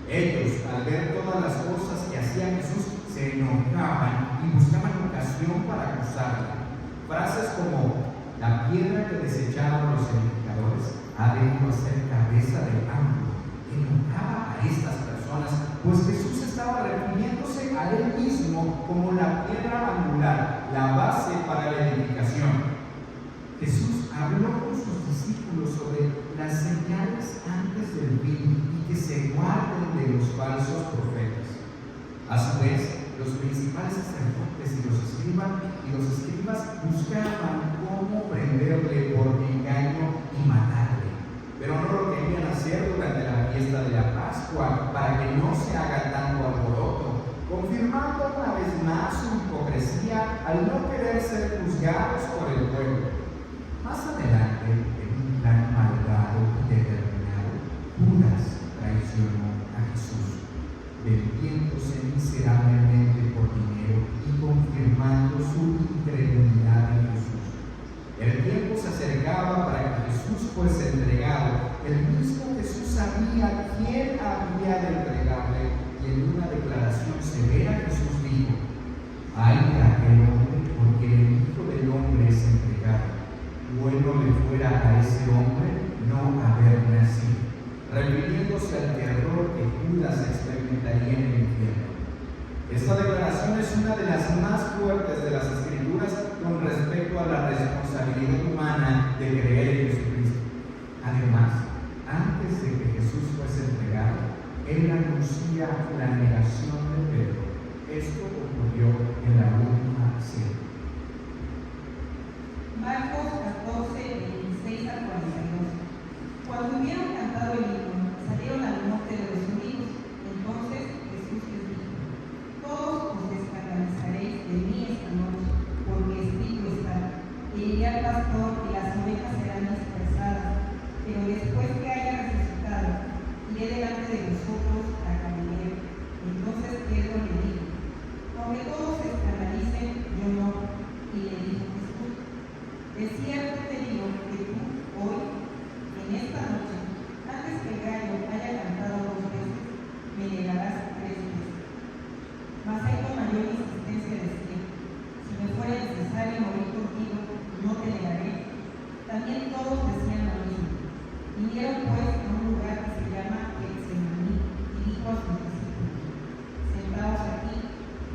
Ellos, al ver todas las cosas que hacía Jesús, se enojaban y buscaban ocasión para acusarle. Frases como: la piedra que desecharon los edificadores ha venido a ser cabeza del ángulo. Enojaba a estas personas, pues Jesús estaba refiriéndose a él mismo como la piedra angular, la base para la edificación. Jesús habló con sus discípulos sobre las señales antes del fin y que se guarden de los falsos profetas. A su vez, los principales sacerdotes y los escribas buscaban cómo prenderle por engaño y matarle, pero no lo querían hacer durante la fiesta de la Pascua para que no se haga tanto alboroto, confirmando una vez más su hipocresía al no querer ser juzgados por el pueblo. Más adelante, en un plan malvado y determinado, Judas traicionó a Jesús, vendiéndose miserablemente por dinero y confirmando su incredulidad en Jesús. El tiempo se acercaba para que Jesús fuese entregado. El mismo Jesús sabía quién había de entregarle y en una declaración severa Jesús dijo: ay de aquel hombre, porque el Hijo del Hombre es entregado. Bueno le fuera a ese hombre no haber nacido, refiriéndose al terror que Judas experimentaría en el infierno. Esta declaración es una de las más fuertes de las Escrituras con respecto a la responsabilidad humana de creer en Jesucristo. Además, antes de que Jesús fuese entregado, él anuncia la negación de Pedro. Esto ocurrió en la última cena. Marcos 14, 26 al 42. Cuando hubieron cantado el himno, salieron al monte de los olivos. Entonces Jesús les dijo: todos os escandalizaréis de mí esta noche, porque escrito está: iré al pastor y las ovejas serán dispersadas. Pero después que haya resucitado, iré delante de vosotros a Galilea. Entonces Pedro le dijo: aunque todos se escandalicen, yo no. Y le dijo Jesús: de cierto te digo que tú, hoy, en esta noche, antes que el gallo haya cantado 2 veces, me negarás 3 veces. Mas él con mayor insistencia decía: si me fuera necesario morir contigo, no te negaré. También todos decían lo mismo. Vinieron pues a un lugar que se llama Getsemaní, y dijo a sus discípulos: sentaos aquí,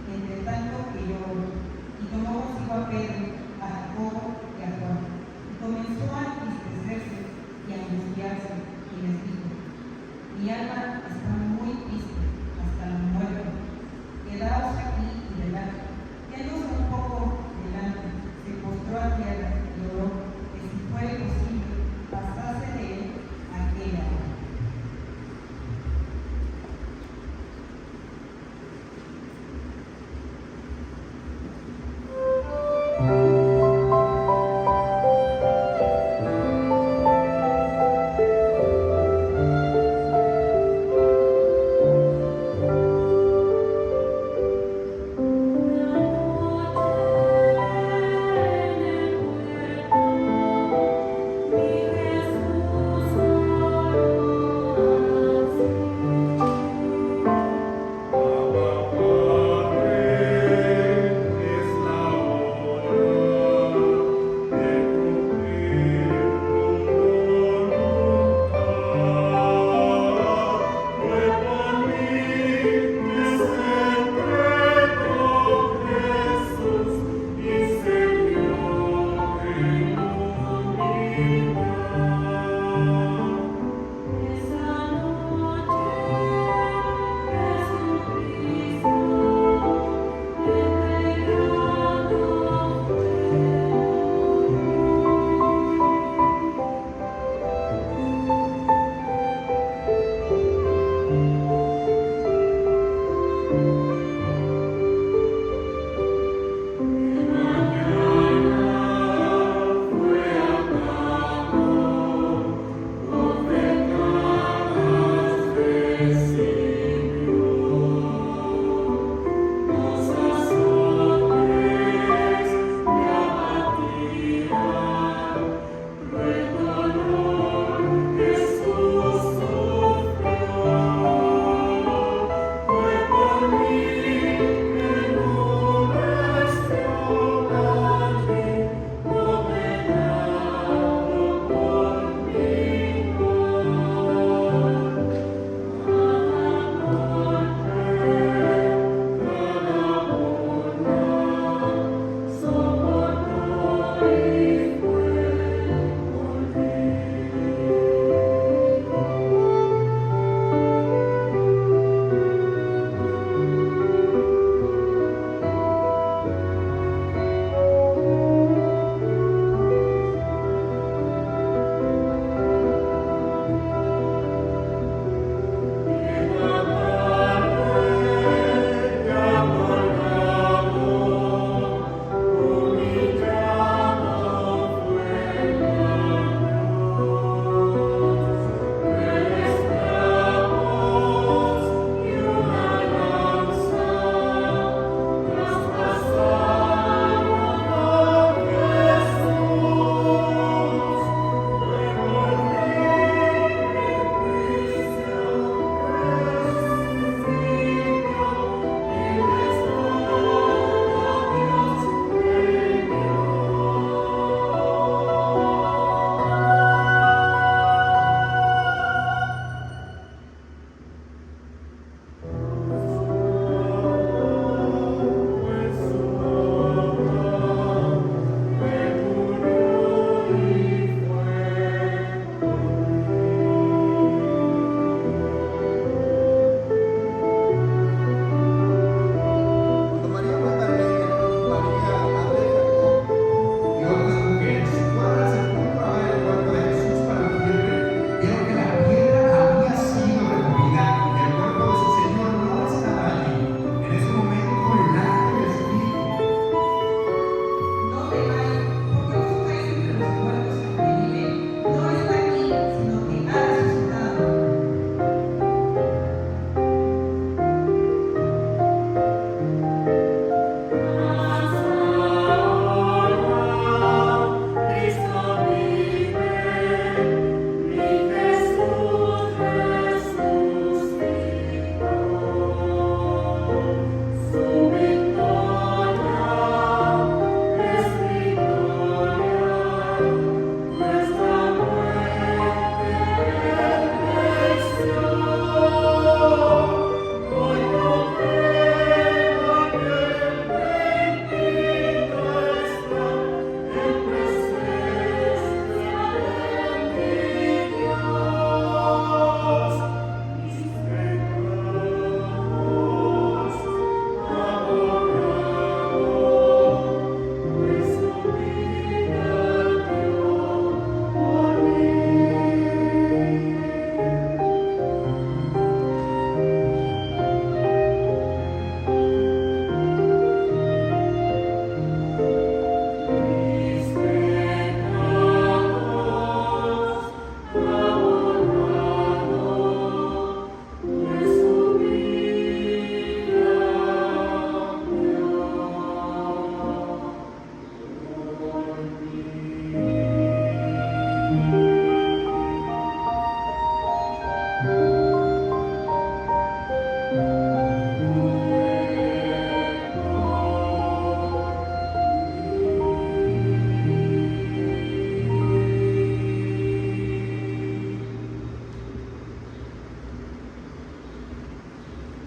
entre tanto que yo oro. Y tomó consigo a Pedro, a Jacobo y a Juan, y comenzó a entristecerse y a angustiarse, y les dijo: mi alma está muy triste hasta la muerte. Quedaos aquí y velad. Yéndose un poco delante, se postró a tierra y oró que si fuera posible pasase de él aquella hora.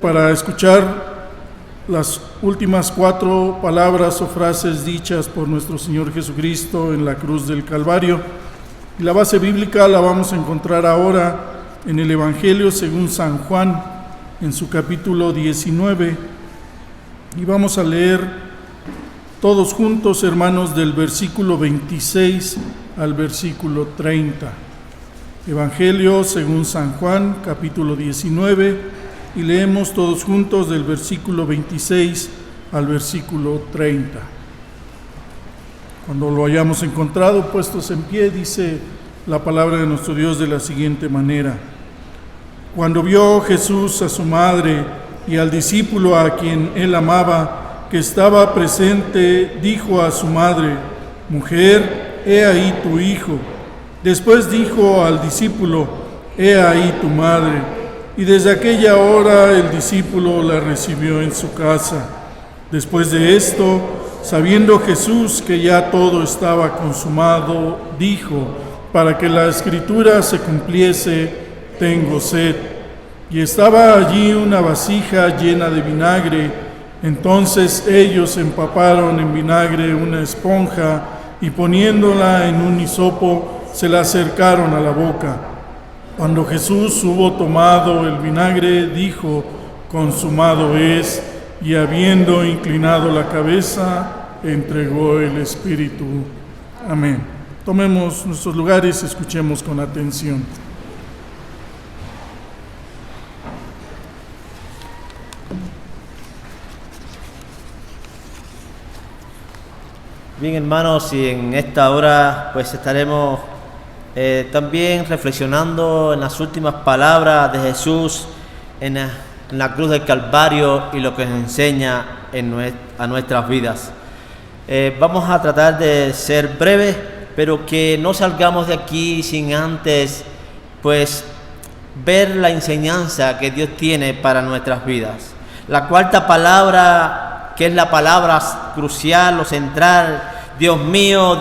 para escuchar las últimas 4 palabras o frases dichas por nuestro Señor Jesucristo en la cruz del Calvario. Y la base bíblica la vamos a encontrar ahora en el Evangelio según San Juan, en su capítulo 19. Y vamos a leer todos juntos, hermanos, del versículo 26 al versículo 30. Evangelio según San Juan, capítulo 19, y leemos todos juntos del versículo 26 al versículo 30. Cuando lo hayamos encontrado, puestos en pie, dice la palabra de nuestro Dios de la siguiente manera: Cuando vio Jesús a su madre y al discípulo a quien él amaba, que estaba presente, dijo a su madre: Mujer, he ahí tu hijo. Después dijo al discípulo: He ahí tu madre. Y desde aquella hora el discípulo la recibió en su casa. Después de esto, sabiendo Jesús que ya todo estaba consumado, dijo: para que la escritura se cumpliese, tengo sed. Y estaba allí una vasija llena de vinagre. Entonces ellos empaparon en vinagre una esponja y poniéndola en un hisopo, se la acercaron a la boca. Cuando Jesús hubo tomado el vinagre, dijo: consumado es, y habiendo inclinado la cabeza, entregó el Espíritu. Amén. Tomemos nuestros lugares y escuchemos con atención. Bien, hermanos, y en esta hora pues estaremos también reflexionando en las últimas palabras de Jesús en la cruz del Calvario y lo que nos enseña a nuestras vidas. Vamos a tratar de ser breves, pero que no salgamos de aquí sin antes pues ver la enseñanza que Dios tiene para nuestras vidas. La cuarta palabra, que es la palabra crucial o central: Dios mío,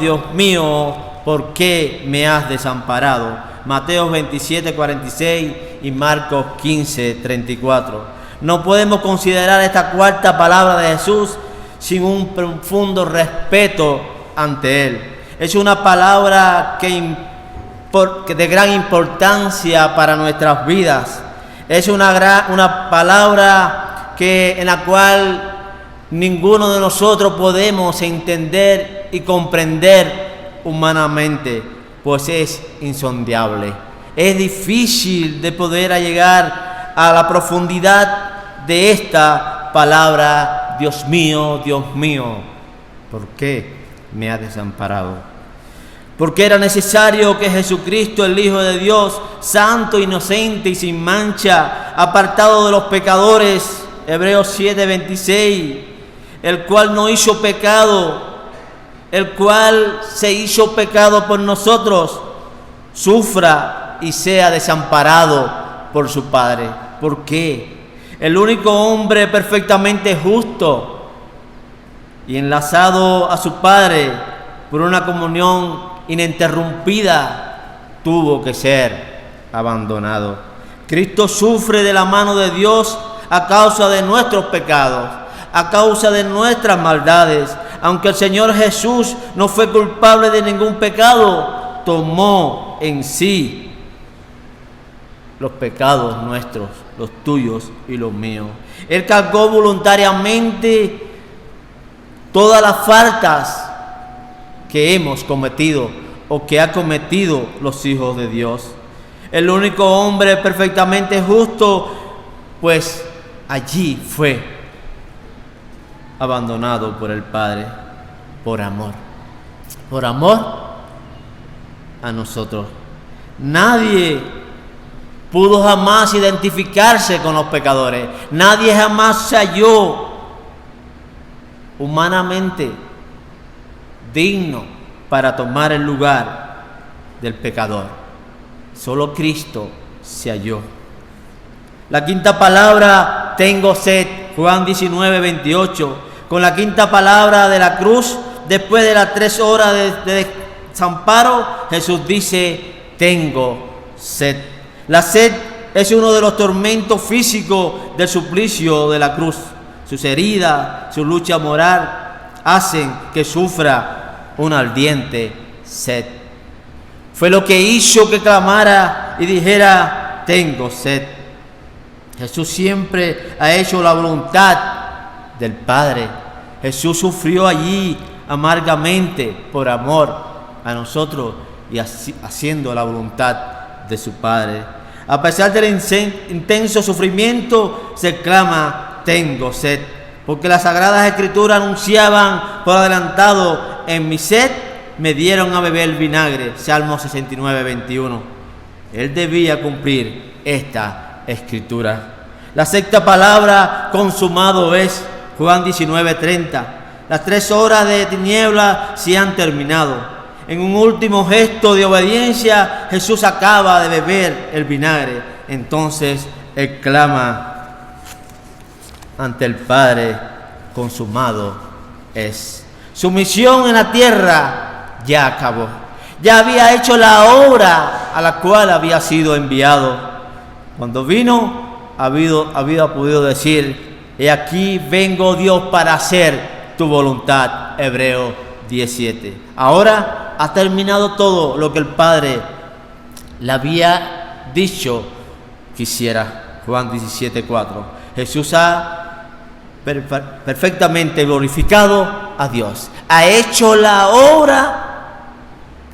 ¿por qué me has desamparado? Mateo 27:46 y Marcos 15:34. No podemos considerar esta cuarta palabra de Jesús sin un profundo respeto ante Él. Es una palabra que de gran importancia para nuestras vidas. Es una palabra en la cual ninguno de nosotros podemos entender y comprender humanamente, pues es insondable. Es difícil de poder llegar a la profundidad de esta palabra: Dios mío, ¿por qué me has desamparado? Porque era necesario que Jesucristo, el Hijo de Dios, santo, inocente y sin mancha, apartado de los pecadores, Hebreos 7:26, el cual no hizo pecado, el cual se hizo pecado por nosotros, sufra y sea desamparado por su Padre. ¿Por qué? El único hombre perfectamente justo y enlazado a su Padre por una comunión ininterrumpida, tuvo que ser abandonado. Cristo sufre de la mano de Dios a causa de nuestros pecados, a causa de nuestras maldades. Aunque el Señor Jesús no fue culpable de ningún pecado, tomó en sí los pecados nuestros, los tuyos y los míos. Él cargó voluntariamente todas las faltas que hemos cometido o que ha cometido los hijos de Dios. El único hombre perfectamente justo, pues allí fue abandonado por el Padre por amor a nosotros. Nadie pudo jamás identificarse con los pecadores. Nadie jamás se halló humanamente digno para tomar el lugar del pecador. Solo Cristo se halló. La quinta palabra: tengo sed, Juan 19:28. Con la quinta palabra de la cruz, después de las 3 horas de desamparo, Jesús dice: tengo sed. La sed es uno de los tormentos físicos del suplicio de la cruz. Sus heridas, su lucha moral, hacen que sufra una ardiente sed. Fue lo que hizo que clamara y dijera: tengo sed. Jesús siempre ha hecho la voluntad del Padre. Jesús sufrió allí amargamente por amor a nosotros y haciendo la voluntad de su Padre. A pesar del intenso sufrimiento, se clama: tengo sed, porque las Sagradas Escrituras anunciaban por adelantado: en mi sed me dieron a beber vinagre. Salmo 69, 21. Él debía cumplir esta escritura. La sexta palabra, consumado es, Juan 19, 30. Las 3 horas de tinieblas se han terminado. En un último gesto de obediencia, Jesús acaba de beber el vinagre. Entonces Él clama ante el Padre: consumado es. Su misión en la tierra ya acabó. Ya había hecho la obra a la cual había sido enviado. Cuando vino, había podido decir: he aquí vengo, Dios, para hacer tu voluntad. Hebreos 17. Ahora ha terminado todo lo que el Padre le había dicho que hiciera. Juan 17, 4. Jesús ha perfectamente glorificado a Dios. Ha hecho la obra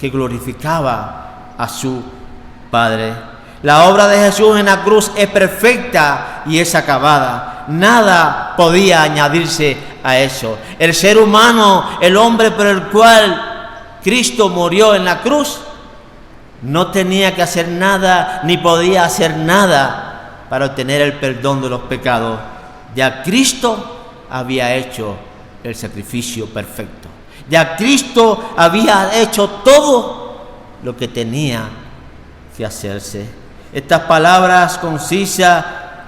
que glorificaba a su Padre. La obra de Jesús en la cruz es perfecta y es acabada. Nada podía añadirse a eso. El ser humano, el hombre por el cual Cristo murió en la cruz, no tenía que hacer nada ni podía hacer nada para obtener el perdón de los pecados. Ya Cristo había hecho el sacrificio perfecto. Ya Cristo había hecho todo lo que tenía que hacerse. Estas palabras concisas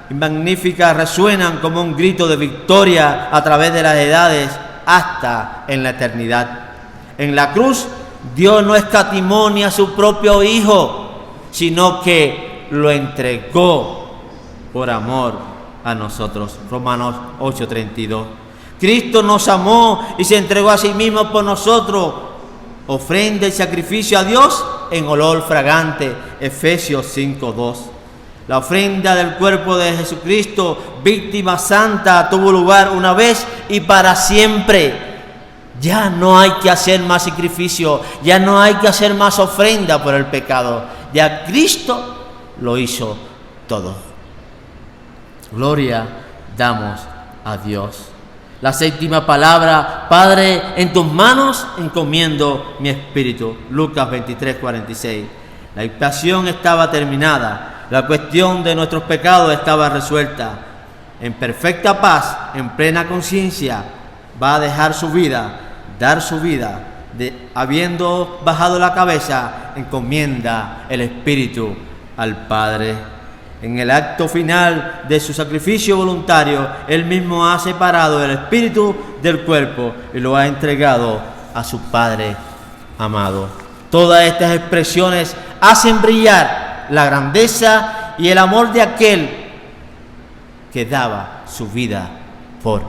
y magníficas resuenan como un grito de victoria a través de las edades hasta en la eternidad. En la cruz, Dios no escatimó ni a su propio Hijo, sino que lo entregó por amor a nosotros. Romanos 8:32. Cristo nos amó y se entregó a sí mismo por nosotros, ofrenda y sacrificio a Dios en olor fragante. Efesios 5:2. La ofrenda del cuerpo de Jesucristo, víctima santa, tuvo lugar una vez y para siempre. Ya no hay que hacer más sacrificio, ya no hay que hacer más ofrenda por el pecado. Ya Cristo lo hizo todo. Gloria damos a Dios. La séptima palabra: Padre, en tus manos encomiendo mi espíritu. Lucas 23:46. La expiación estaba terminada. La cuestión de nuestros pecados estaba resuelta. En perfecta paz, en plena conciencia, va a dejar su vida, dar su vida. Habiendo bajado la cabeza, encomienda el espíritu al Padre. En el acto final de su sacrificio voluntario, Él mismo ha separado el espíritu del cuerpo y lo ha entregado a su Padre amado. Todas estas expresiones hacen brillar la grandeza y el amor de aquel que daba su vida por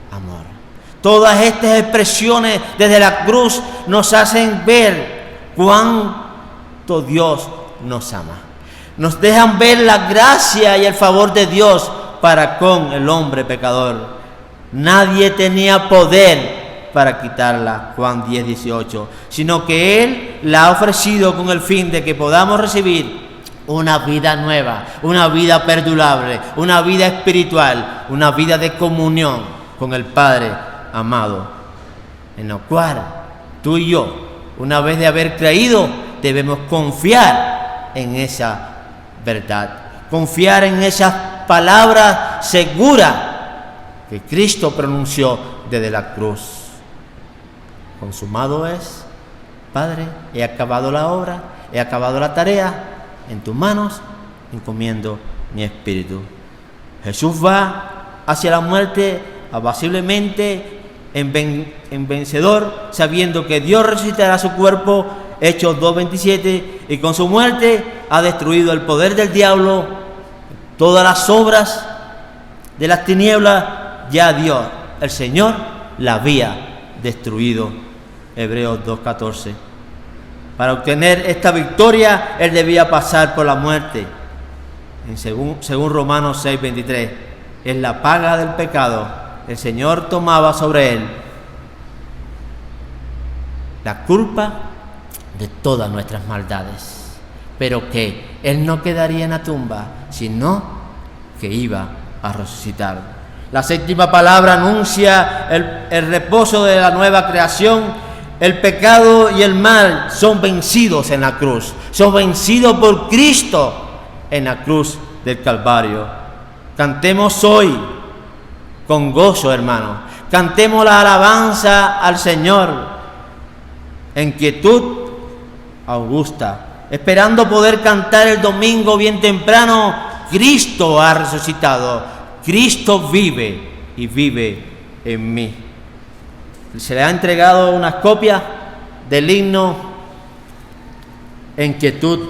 amor. Todas estas expresiones desde la cruz nos hacen ver cuánto Dios nos ama. Nos dejan ver la gracia y el favor de Dios para con el hombre pecador. Nadie tenía poder para quitarla, Juan 10:18, sino que Él la ha ofrecido con el fin de que podamos recibir una vida nueva, una vida perdurable, una vida espiritual, una vida de comunión con el Padre amado, en lo cual tú y yo, una vez de haber creído, debemos confiar en esa verdad, confiar en esas palabras seguras que Cristo pronunció desde la cruz. Consumado es. Padre, he acabado la obra, he acabado la tarea, en tus manos encomiendo mi espíritu. Jesús va hacia la muerte apaciblemente en vencedor, sabiendo que Dios resucitará su cuerpo. Hechos 2:27, y con su muerte ha destruido el poder del diablo Todas las obras de las tinieblas ya Dios, el Señor, la había destruido. Hebreos 2:14. Para obtener esta victoria, Él debía pasar por la muerte. Según Romanos 6:23, es la paga del pecado. El Señor tomaba sobre Él la culpa de todas nuestras maldades, pero que Él no quedaría en la tumba, sino que iba a resucitar. La séptima palabra anuncia el reposo de la nueva creación. El pecado y el mal son vencidos en la cruz, son vencidos por Cristo en la cruz del Calvario. Cantemos hoy con gozo, hermano. Cantemos la alabanza al Señor en quietud augusta, esperando poder cantar el domingo bien temprano. Cristo ha resucitado, Cristo vive y vive en mí. Se le ha entregado unas copias del himno en quietud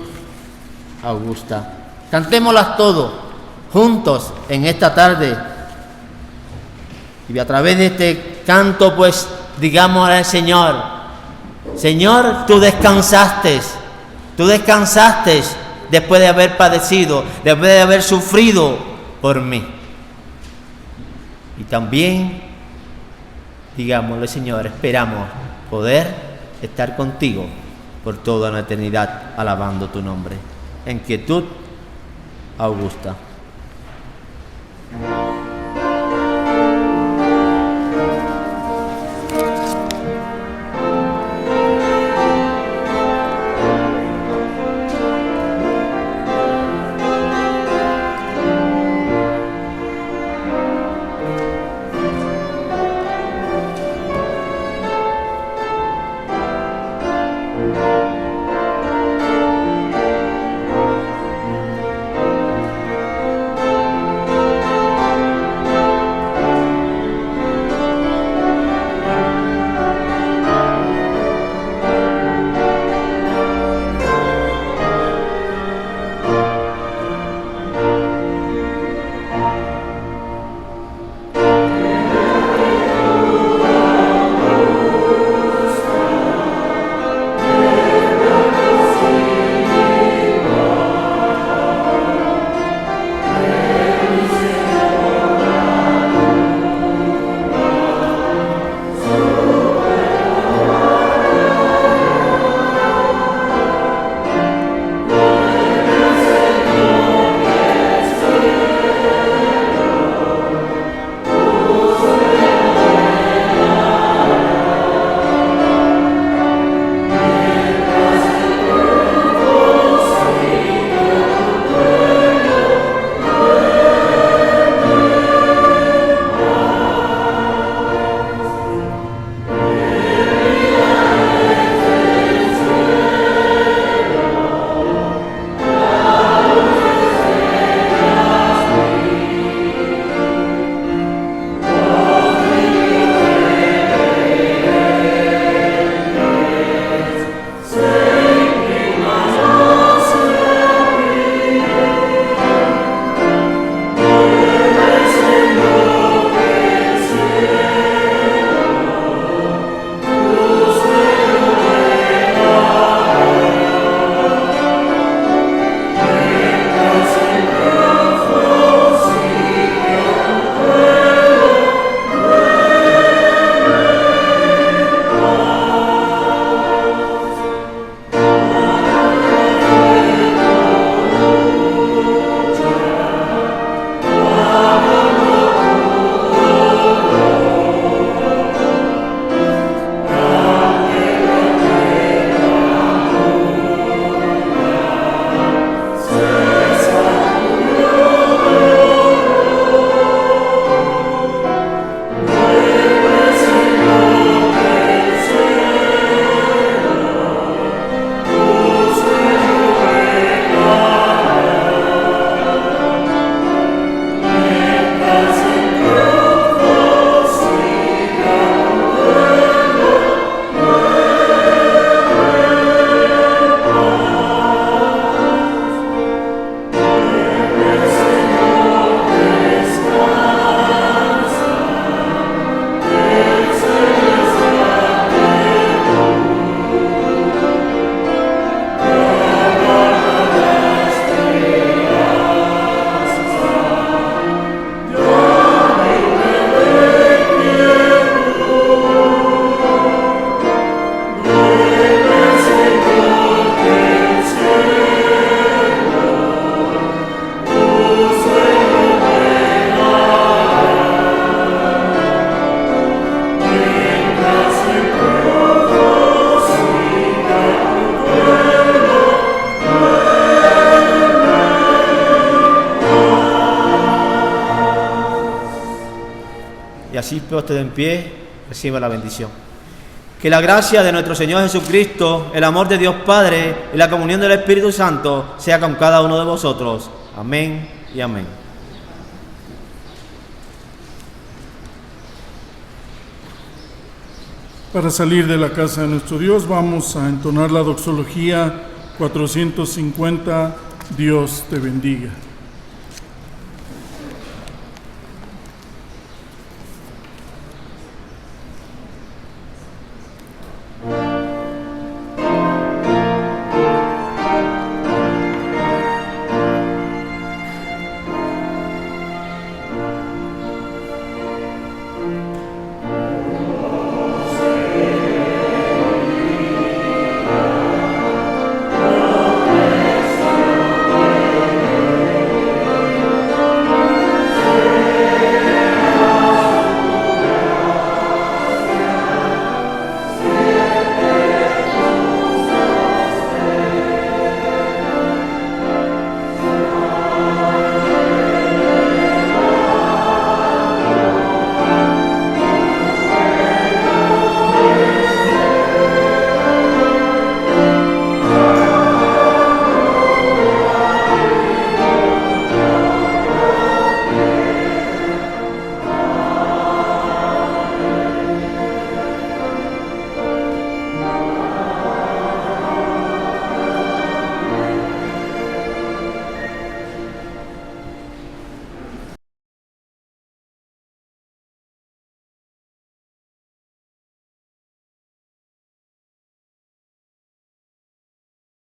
augusta. Cantémoslas todos juntos en esta tarde. Y a través de este canto, pues, digamos al Señor: Señor, tú descansaste después de haber padecido, después de haber sufrido por mí. Y también, digámosle: Señor, esperamos poder estar contigo por toda la eternidad, alabando tu nombre. En quietud augusta. así puesto en pie, reciba la bendición. Que la gracia de nuestro Señor Jesucristo, el amor de Dios Padre y la comunión del Espíritu Santo sea con cada uno de vosotros. Amén y amén. Para salir de la casa de nuestro Dios vamos a entonar la doxología 450, Dios te bendiga.